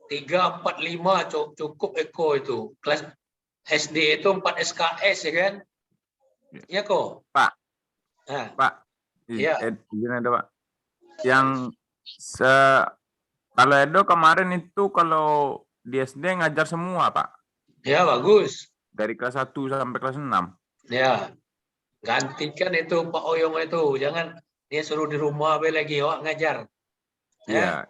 3, 4, 5 cukup Eko itu. Kelas SD itu 4 SKS ya kan? Ya kok? Pak. Nah. Pak. Iya. Izin ada, Pak. Yang kalau Edo kemarin itu kalau di SD ngajar semua, Pak. Ya, bagus. Dari kelas 1 sampai kelas 6. Ya. Gantikan itu Pak Oyong itu, jangan dia suruh di rumah lagi awak ngajar. Iya.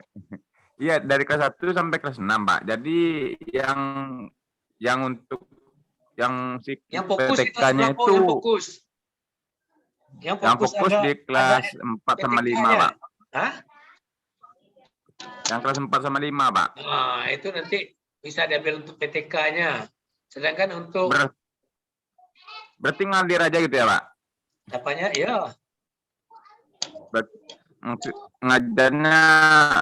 Iya, dari kelas 1 sampai kelas 6, Pak. Jadi yang untuk yang si Yang fokus di kelas PTK-nya berapa? itu Yang fokus. Yang yang fokus, fokus di kelas 4 sama 5, PTK-nya. Pak. Hah? Yang kelas 4 sama 5, Pak. Nah, itu nanti bisa diambil untuk PTK-nya. Sedangkan untuk Berarti ngalir aja gitu ya, Pak? apanya? Ya, Ngajarnya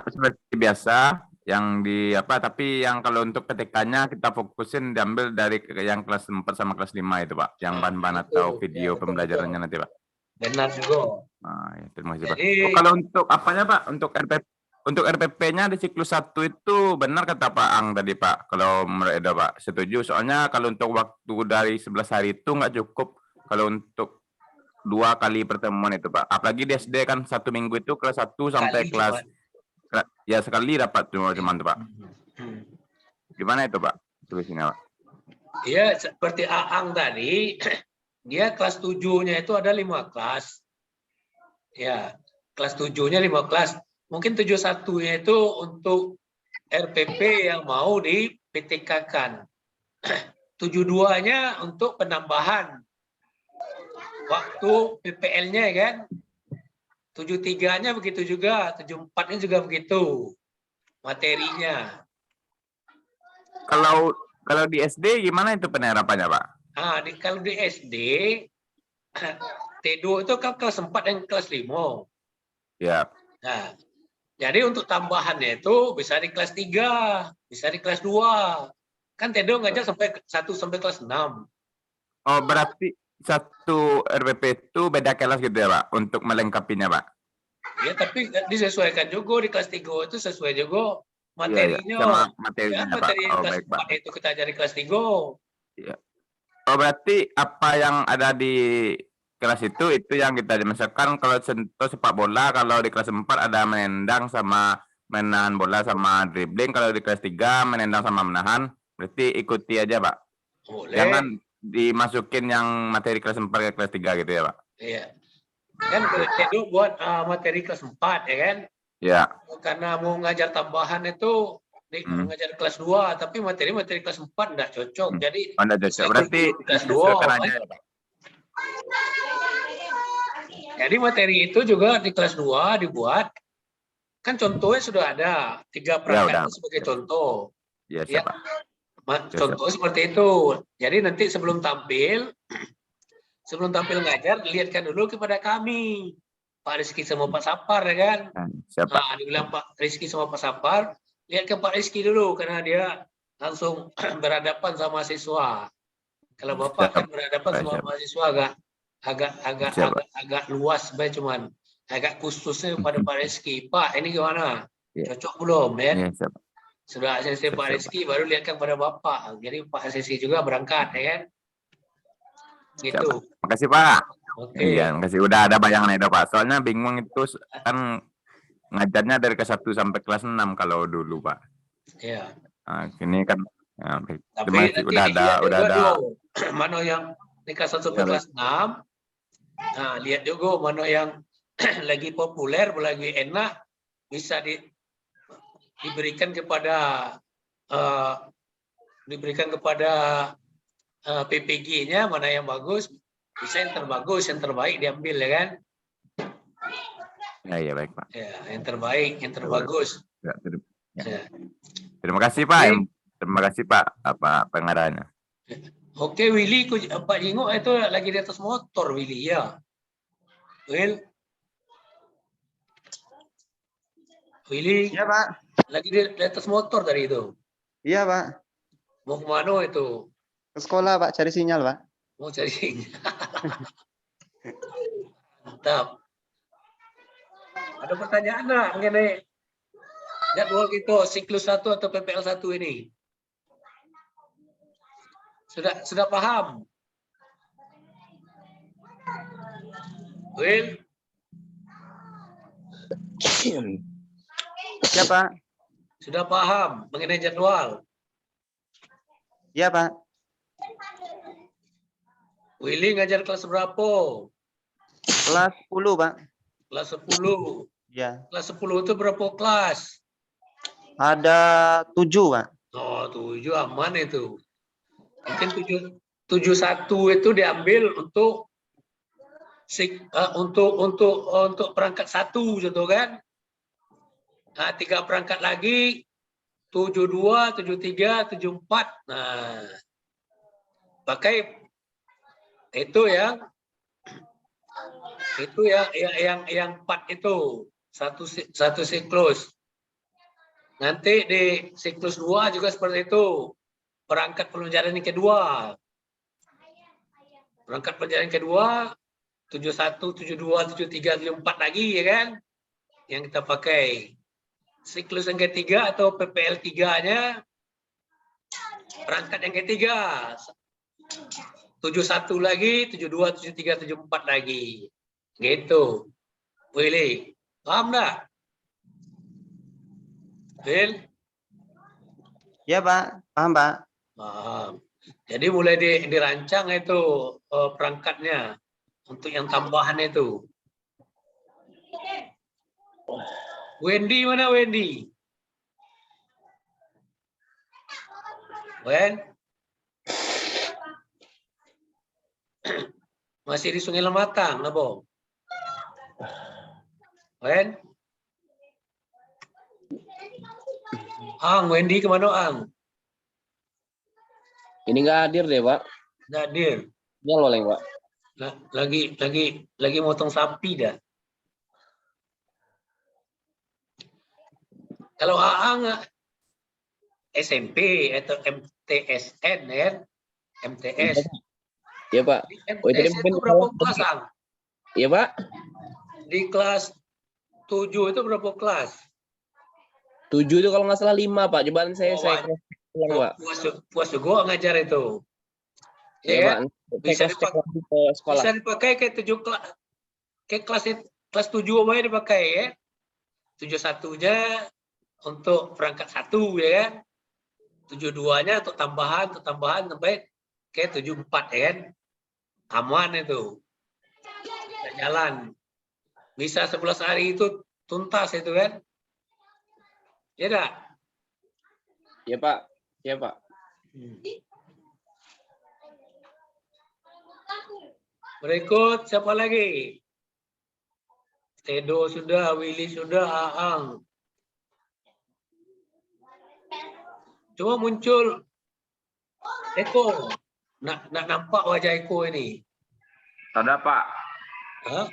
seperti biasa yang di apa, tapi yang kalau untuk PTK-nya kita fokusin diambil dari yang kelas 4 sama kelas 5 itu, Pak. Yang bahan-bahan atau video betul, pembelajarannya nanti, Pak. benar juga. Nah, ya, terima kasih, Pak. Jadi- Oh, kalau untuk apanya, Pak? Untuk RPP-nya di siklus 1 itu benar kata Pak Ang tadi, Pak. Kalau menurut Edo, Pak, setuju. Soalnya kalau untuk waktu dari 11 hari itu nggak cukup kalau untuk 2 kali pertemuan itu, Pak. Apalagi di SD kan 1 minggu itu kelas 1 sampai Sekali kelas ya sekali dapat cuma tuh, Pak. Hmm. Gimana itu, Pak? Tulisnya, Pak. Iya, seperti Aang tadi, dia kelas 7-nya itu ada 5 kelas. Ya, kelas 7-nya 5 kelas. Mungkin 71-nya itu untuk RPP yang mau di PTK-kan. 72-nya untuk penambahan waktu PPL-nya kan. 73-nya begitu juga, 74-nya juga begitu materinya. Kalau di SD gimana itu penerapannya, Pak? Nah, kalau di SD T2 itu kan kelas 4 dan kelas 5. Ya. Nah, jadi untuk tambahannya itu bisa di kelas 3, bisa di kelas 2. Kan T2 ngajar sampai 1 sampai kelas 6. Oh, berarti satu RPP itu beda kelas gitu ya, Pak, untuk melengkapinya, Pak? Ya, tapi disesuaikan juga di kelas 3 itu sesuai juga materinya. Sama materinya, Ya, Pak. materi Oh, kelas baik, Pak. 4 itu kita ajar di kelas 3. Iya. Oh, berarti apa yang ada di kelas itu yang kita misalkan kalau contoh sepak bola, kalau di kelas 4 ada menendang sama menahan bola sama dribbling, kalau di kelas 3 menendang sama menahan, berarti ikuti aja, Pak. Boleh. Jangan dimasukin yang materi kelas 4 ke kelas 3 gitu ya, Pak. Iya. Kan T2 buat materi kelas 4 ya kan? Ya. Karena mau ngajar tambahan itu ngajar kelas 2, tapi materi kelas 4 enggak cocok. Jadi Anda cocok. Berarti kelas 2 aja ya, Pak. Jadi materi itu juga di kelas 2 dibuat. Kan contohnya sudah ada 3 perangkat sebagai contoh. Yes, Ya, Pak. contoh seperti itu. Jadi nanti sebelum tampil ngajar, lihatkan dulu kepada kami. Pak Rizky sama Pak Sapar, ya kan? Siapa? Nah, dibilang Pak Rizky sama Pak Sapar, lihatkan Pak Rizky dulu, karena dia langsung berhadapan sama siswa. Kalau Bapak kan berhadapan sama mahasiswa agak luas, cuman agak khususnya pada Pak Rizky. Pak, ini gimana? Cocok belum, ya? Sudah ACC Pak Rizky, baru lihatkan pada Bapak. Jadi Pak ACC juga berangkat, ya kan? Gitu. Makasih, Pak. Oke. Iya, makasih. Udah ada bayangan itu, Pak. Soalnya bingung itu kan ngajarnya dari kelas 1 sampai kelas 6 kalau dulu, Pak. Iya. Nah, ini kan tapi udah ada mana yang di kelas 1 sampai kelas 6. Nah, lihat juga mana yang lagi populer, lagi enak, bisa diberikan kepada PPG-nya, mana yang bagus, bisa yang terbagus, yang terbaik diambil, ya kan? Ya, baik, Pak. Ya, yang terbaik, yang terbagus. Ya. Terima kasih, Pak. Oke. Terima kasih, Pak, apa pengarahannya. Oke, Willy, Pak Jingo itu lagi di atas motor, Willy, ya. Willy. Iya, Pak. Lagi di atas motor tadi itu. Iya, Pak. Mau kemana itu? Ke sekolah, Pak, cari sinyal, Pak. Mau cari sinyal. Mantap. Ada pertanyaan nggak mengenai jadwal itu siklus 1 atau PPL 1 ini? Sudah paham? Will? Iya, Pak. Sudah paham mengenai jadwal? Iya, Pak. Willy ngajar kelas berapa? Kelas 10, Pak. Kelas 10. Ya. Kelas 10 itu berapa kelas? Ada 7, Pak. Oh, 7 aman itu. Mungkin 71 itu diambil untuk untuk perangkat 1 contoh kan. Nah, 3 perangkat lagi 72, 73, 74. Nah, pakai itu yang 4 itu satu siklus. Nanti di siklus 2 juga seperti itu. Perangkat pelajaran yang kedua. Perangkat pelajaran kedua 71, 72, 73, 74 lagi ya kan? Yang kita pakai. Siklus yang ketiga atau PPL 3-nya perangkat yang ketiga. 71 lagi, 72, 73, 74 lagi. Gitu. Willy, paham enggak? Will? Ya, Pak. Paham, Pak. Paham. Jadi mulai dirancang itu perangkatnya untuk yang tambahan itu. Wendy mana Wendy? Wen? Masih di Sungai Lematang, Nabo? Wen? Ang, Wendy kemana Ang? Ini nggak hadir deh, Pak. Nggak hadir. Ini oleh, Pak. Lagi motong sapi dah. Kalau Aang SMP atau MTSN ya, MTS. Iya, Pak. Di Oh, itu MTS itu berapa kelas Aang? Iya, Pak. Di kelas 7 itu berapa kelas? 7 itu kalau nggak salah 5, Pak. Cobaan saya ulang, Pak. Puas juga ngajar itu. Iya, Ya, Pak. bisa Sekolah. bisa dipakai kayak 7 kelas. Kayak kelas 7 apa yang dipakai ya? 71-nya untuk perangkat 1 ya kan. 72-nya untuk tambahan sampai ke 74 ya kan. Aman itu. Bisa jalan. Bisa 11 hari itu tuntas itu kan. Ya enggak? Iya, Pak. Iya, Pak. Berikut siapa lagi? Tedo sudah, Willy sudah, Aang. Coba muncul Eko. Nak nampak wajah Eko ini. Ada Pak. Hah?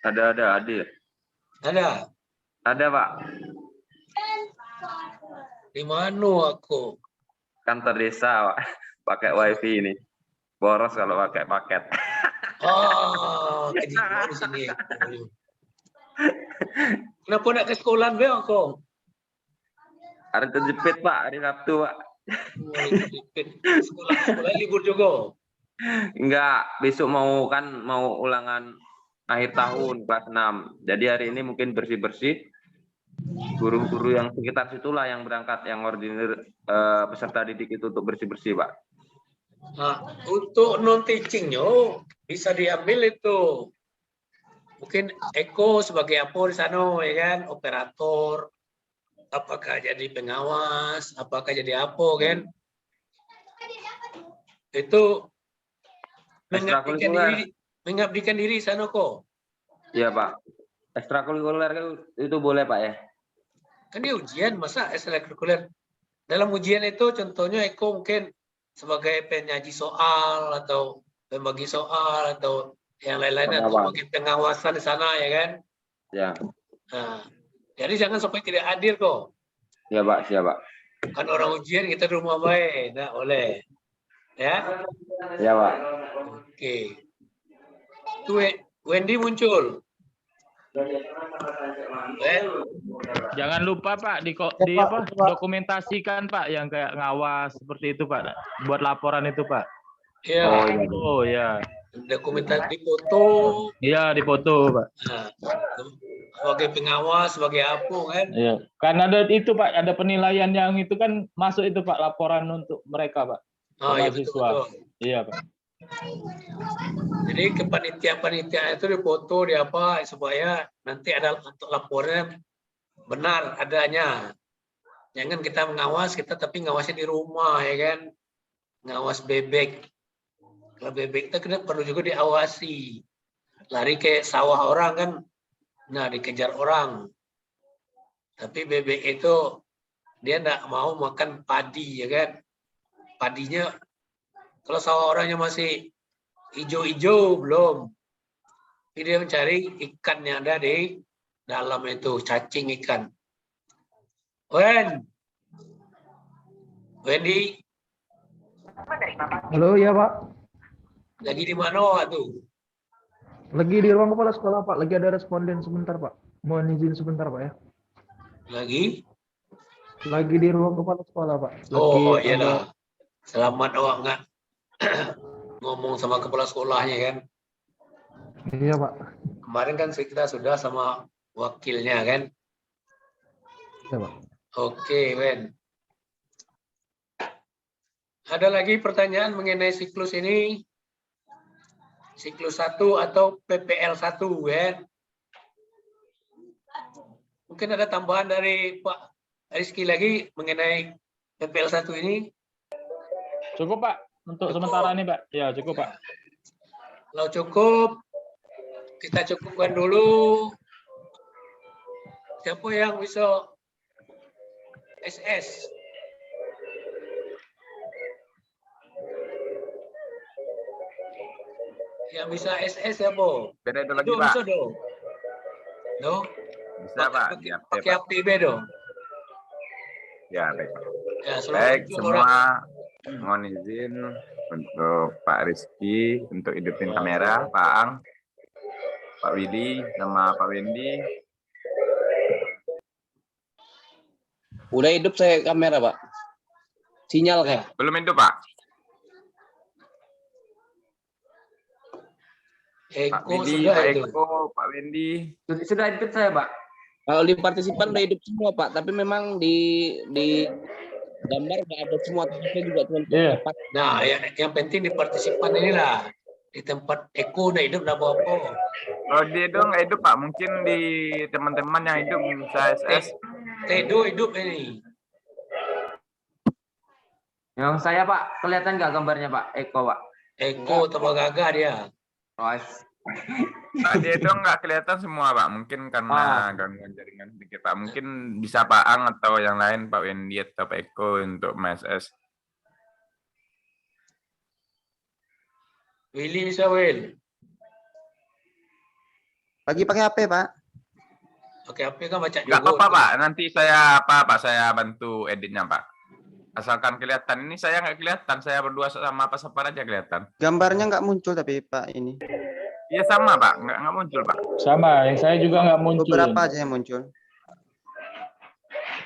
Ada hadir. Ada? Ada Pak. Di mana aku? Kantor desa Pak. Pakai wifi ini. Boros kalau pakai paket. Oh, kejiwaan di sini. Kenapa nak ke sekolah be aku? Hari terjepit Pak, hari Sabtu Pak. Sekolah libur juga. Enggak, besok mau ulangan akhir tahun kelas 6. Jadi hari ini mungkin bersih-bersih. Guru-guru yang sekitar situlah yang berangkat, yang ordinir peserta didik itu untuk bersih-bersih Pak. Nah, untuk non teachingnya bisa diambil itu. Mungkin Eko sebagai apa di sana ya kan, operator. Apakah jadi pengawas, apakah jadi apa kan? Itu mengabdikan diri sana kok. Iya Pak. Ekstrakurikuler itu boleh Pak ya? Kan dia ujian, masa ekstrakurikuler? Dalam ujian itu contohnya Eko mungkin sebagai penyaji soal atau pembagi soal atau yang lain-lain atau bagi pengawasan di sana ya kan? Ya. Nah, jadi jangan sampai tidak hadir kok. Ya Pak, siap Pak. Kan orang ujian kita di rumah baik, nah oleh. Ya? Ya Pak. Oke. Itu Wendy muncul. Jangan lupa Pak dokumentasikan Pak yang kayak ngawas seperti itu Pak. Buat laporan itu Pak. Iya. Oh ya. Dokumentasi foto. Iya, dipoto Pak. Nah, sebagai pengawas, sebagai apa kan? Iya. Karena ada itu Pak, ada penilaian yang itu kan masuk itu Pak, laporan untuk mereka Pak. Oh iya mahasiswa. betul. Iya Pak. Jadi ke panitia itu dipoto di apa supaya nanti ada untuk laporan benar adanya. Jangan kita mengawas kita tapi ngawasnya di rumah ya kan. Ngawas bebek. Kalau bebek itu kita perlu juga diawasi. Lari ke sawah orang kan, nah dikejar orang. Tapi bebek itu dia enggak mau makan padi ya kan. Padinya kalau sawah orangnya masih hijau-hijau belum. Jadi dia mencari ikan yang ada di dalam itu, cacing ikan. Wendy, Halo, ya Pak. lagi di mana tuh? Lagi di ruang kepala sekolah Pak. Lagi ada responden sebentar Pak. Mohon izin sebentar Pak ya. Lagi? Lagi di ruang kepala sekolah Pak. Lagi Oh ada- iyalah. Selamat awak nggak ngomong sama kepala sekolahnya kan. Iya Pak. Kemarin kan kita sudah sama wakilnya kan. Iya Pak. Oke, Wen. Ada lagi pertanyaan mengenai siklus ini? Siklus 1 atau PPL 1, Wen? Mungkin ada tambahan dari Pak Rizky lagi mengenai PPL 1 ini? Cukup Pak, untuk Cukup. sementara ini Pak. Ya cukup Pak. Kalau cukup, kita cukupkan dulu. Siapa yang bisa SS? Yang bisa SS siapa? Beda itu lagi Itu Pak. bisa dong. No? Bisa Pak. Di HP, Pakai Pak. HP dong. Ya baik Pak. Ya, selalu Baik muncul orang. semua, mohon izin untuk Pak Rizky untuk hidupin kamera, Pak Ang, Pak Willy, sama Pak Wendy. Udah hidup saya kamera, Pak. Sinyal kayak. Belum itu Pak. Pak Eko Willy, sudah Pak itu. Eko, Pak Wendy. Sudah hidup saya, Pak. Kalau di partisipan udah hidup semua, Pak. Tapi memang di gambar nggak ada semua. Tapi saya juga cuma Iya. dapat. Nah, yang penting di partisipan inilah. Di tempat Eko udah hidup, udah apa-apa. Kalau dia itu nggak hidup Pak, mungkin di teman-teman yang hidup bisa SS. Tedo hidup ini. Yang saya, Pak, kelihatan nggak gambarnya, Pak? Eko, Pak. Eko tambah gagah dia. Ros. Pak dia itu nggak kelihatan semua Pak, mungkin karena gangguan jaringan sedikit Pak. Mungkin bisa Pak Ang atau yang lain Pak Wendy atau Pak Eko untuk MSS. Willy bisa, Will. Lagi pakai HP, Pak. Oke, HP kan baca Nggak juga. apa-apa Pak, nanti saya saya bantu editnya Pak. Asalkan kelihatan, ini saya nggak kelihatan, saya berdua sama Pak Sapar aja kelihatan. Gambarnya nggak muncul tapi Pak ini. Iya sama Pak, nggak muncul Pak. Sama, yang saya juga nggak muncul. Beberapa aja yang muncul.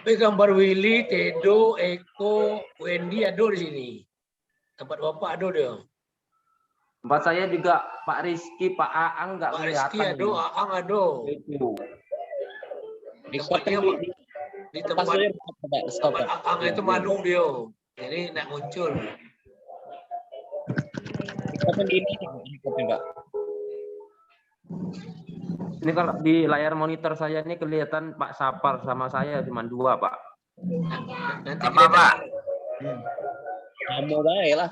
Tapi gambar Willy, Tedo, Eko, Wendy ada di sini. Tempat Bapak ada dia. Tempat saya juga Pak Rizky, Pak Aang nggak Pak kelihatan. Rizky ada, ini. Aang ada. Itu. Di Tempatnya di tempat Pasir, Pak. Stop, tempat Pak. Aang itu malu dia. Jadi nak muncul. Kapan di ini, Pak? Ini kalau di layar monitor saya ini kelihatan Pak Sapar sama saya cuma 2, Pak. Nanti Apa Pak? Kamu baik lah.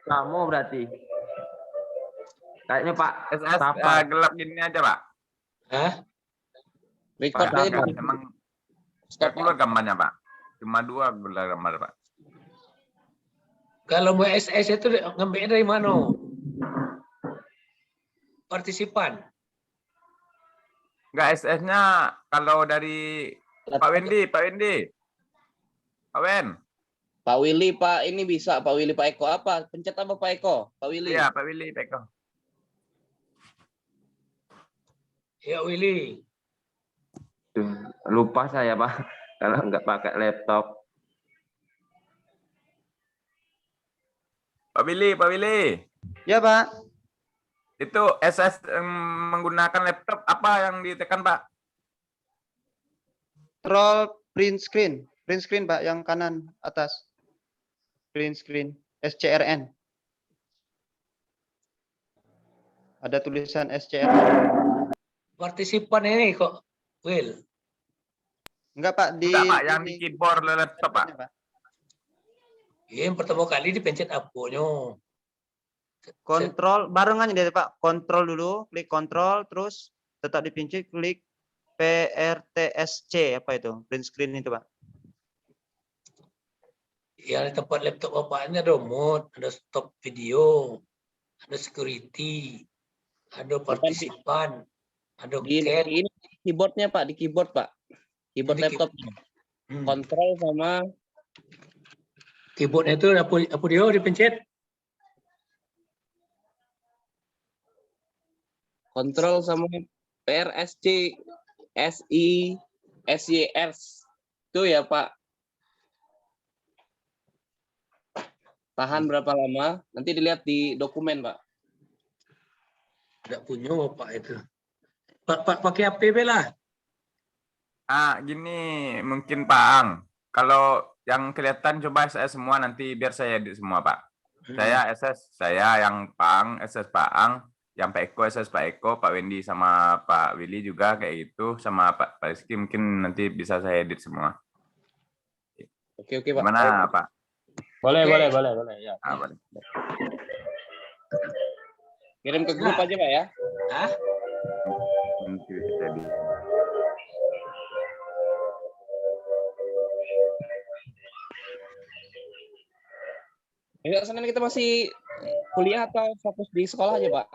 Kamu berarti. Kayaknya Pak SS Sapar. gelap gini aja Pak. Hah? Record Pak, aja. Emang Stop, nggak keluar gambarnya Pak. Cuma 2 keluar gambar Pak. Kalau mau SS itu ngambil dari mana? Partisipan. Nggak SS-nya kalau dari Pak Wendy, Pak Wendy. Pak Wen. Pak Willy, Pak ini bisa. Pak Willy, Pak Eko apa? Pencet apa Pak Eko? Pak Willy. Iya, Pak Willy, Pak Eko. Ya Willy. Duh, lupa saya, Pak. Kalau nggak pakai laptop. Pak Willy, Pak Willy. Ya, Pak. Itu SS menggunakan laptop apa yang ditekan Pak? Scroll print screen. Print screen, Pak, yang kanan atas. Print screen. SCRN. Ada tulisan SCR. Partisipan ini kok, Will. Enggak Pak, di Enggak, Pak, yang di keyboard laptop, Pak. Pak. Yang pertama kali dipencet apanya. Kontrol barengan dia Pak. Kontrol dulu, klik kontrol, terus tetap dipincit, klik PRTSC apa itu? Print screen itu Pak. Ya, di tempat laptop bapaknya ada mode, ada stop video, ada security, ada partisipan, ada Di cat. ini keyboardnya Pak, di keyboard Pak. Keyboard Di laptop. Hmm. Kontrol sama Keyboardnya itu apa dia dipencet? kontrol sama PRSC SI SYS itu ya Pak. Tahan berapa lama? Nanti dilihat di dokumen Pak. Tidak punya Bapak itu. Pak pakai HP lah. Gini, mungkin Pak Ang. Kalau yang kelihatan coba saya semua nanti biar saya edit semua, Pak. Saya SS, saya yang Pak Ang, SS Pak Ang, yang Pak Eko, SS Pak Eko, Pak Wendy sama Pak Willy juga kayak gitu, sama Pak Rizky mungkin nanti bisa saya edit semua. Oke Pak. Gimana, Pak? Boleh, Oke. boleh. Ya. Boleh. Kirim ke grup aja Pak ya. Hah? Nanti bisa di Enggak, Senin kita masih kuliah atau fokus di sekolah aja Pak?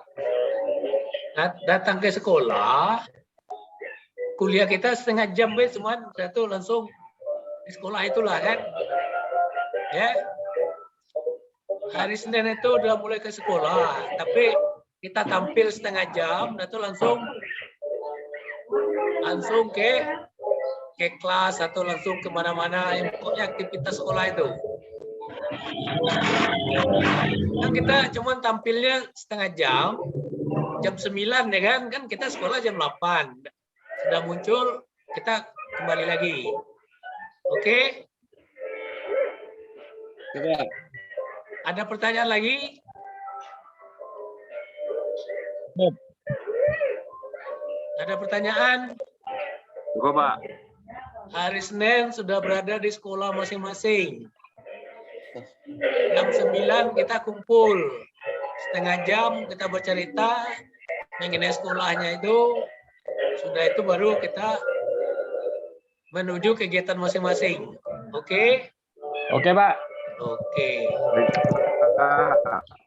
Datang ke sekolah, kuliah kita setengah jam semua satu langsung di sekolah itulah kan. Ya. Hari Senin itu udah mulai ke sekolah, tapi kita tampil setengah jam, itu langsung ke kelas atau langsung kemana-mana, yang pokoknya aktivitas sekolah itu. Kan kita cuma tampilnya setengah jam 9 ya kan kita sekolah jam 8. Sudah muncul, kita kembali lagi. Oke? Coba. Ada pertanyaan lagi? Ada pertanyaan? Cukup, Pak. Hari Senin sudah berada di sekolah masing-masing. Jam 9 kita kumpul. Setengah jam kita bercerita mengenai sekolahnya itu. Sudah itu baru kita menuju kegiatan masing-masing. Oke? Oke, Pak. Oke. Baik.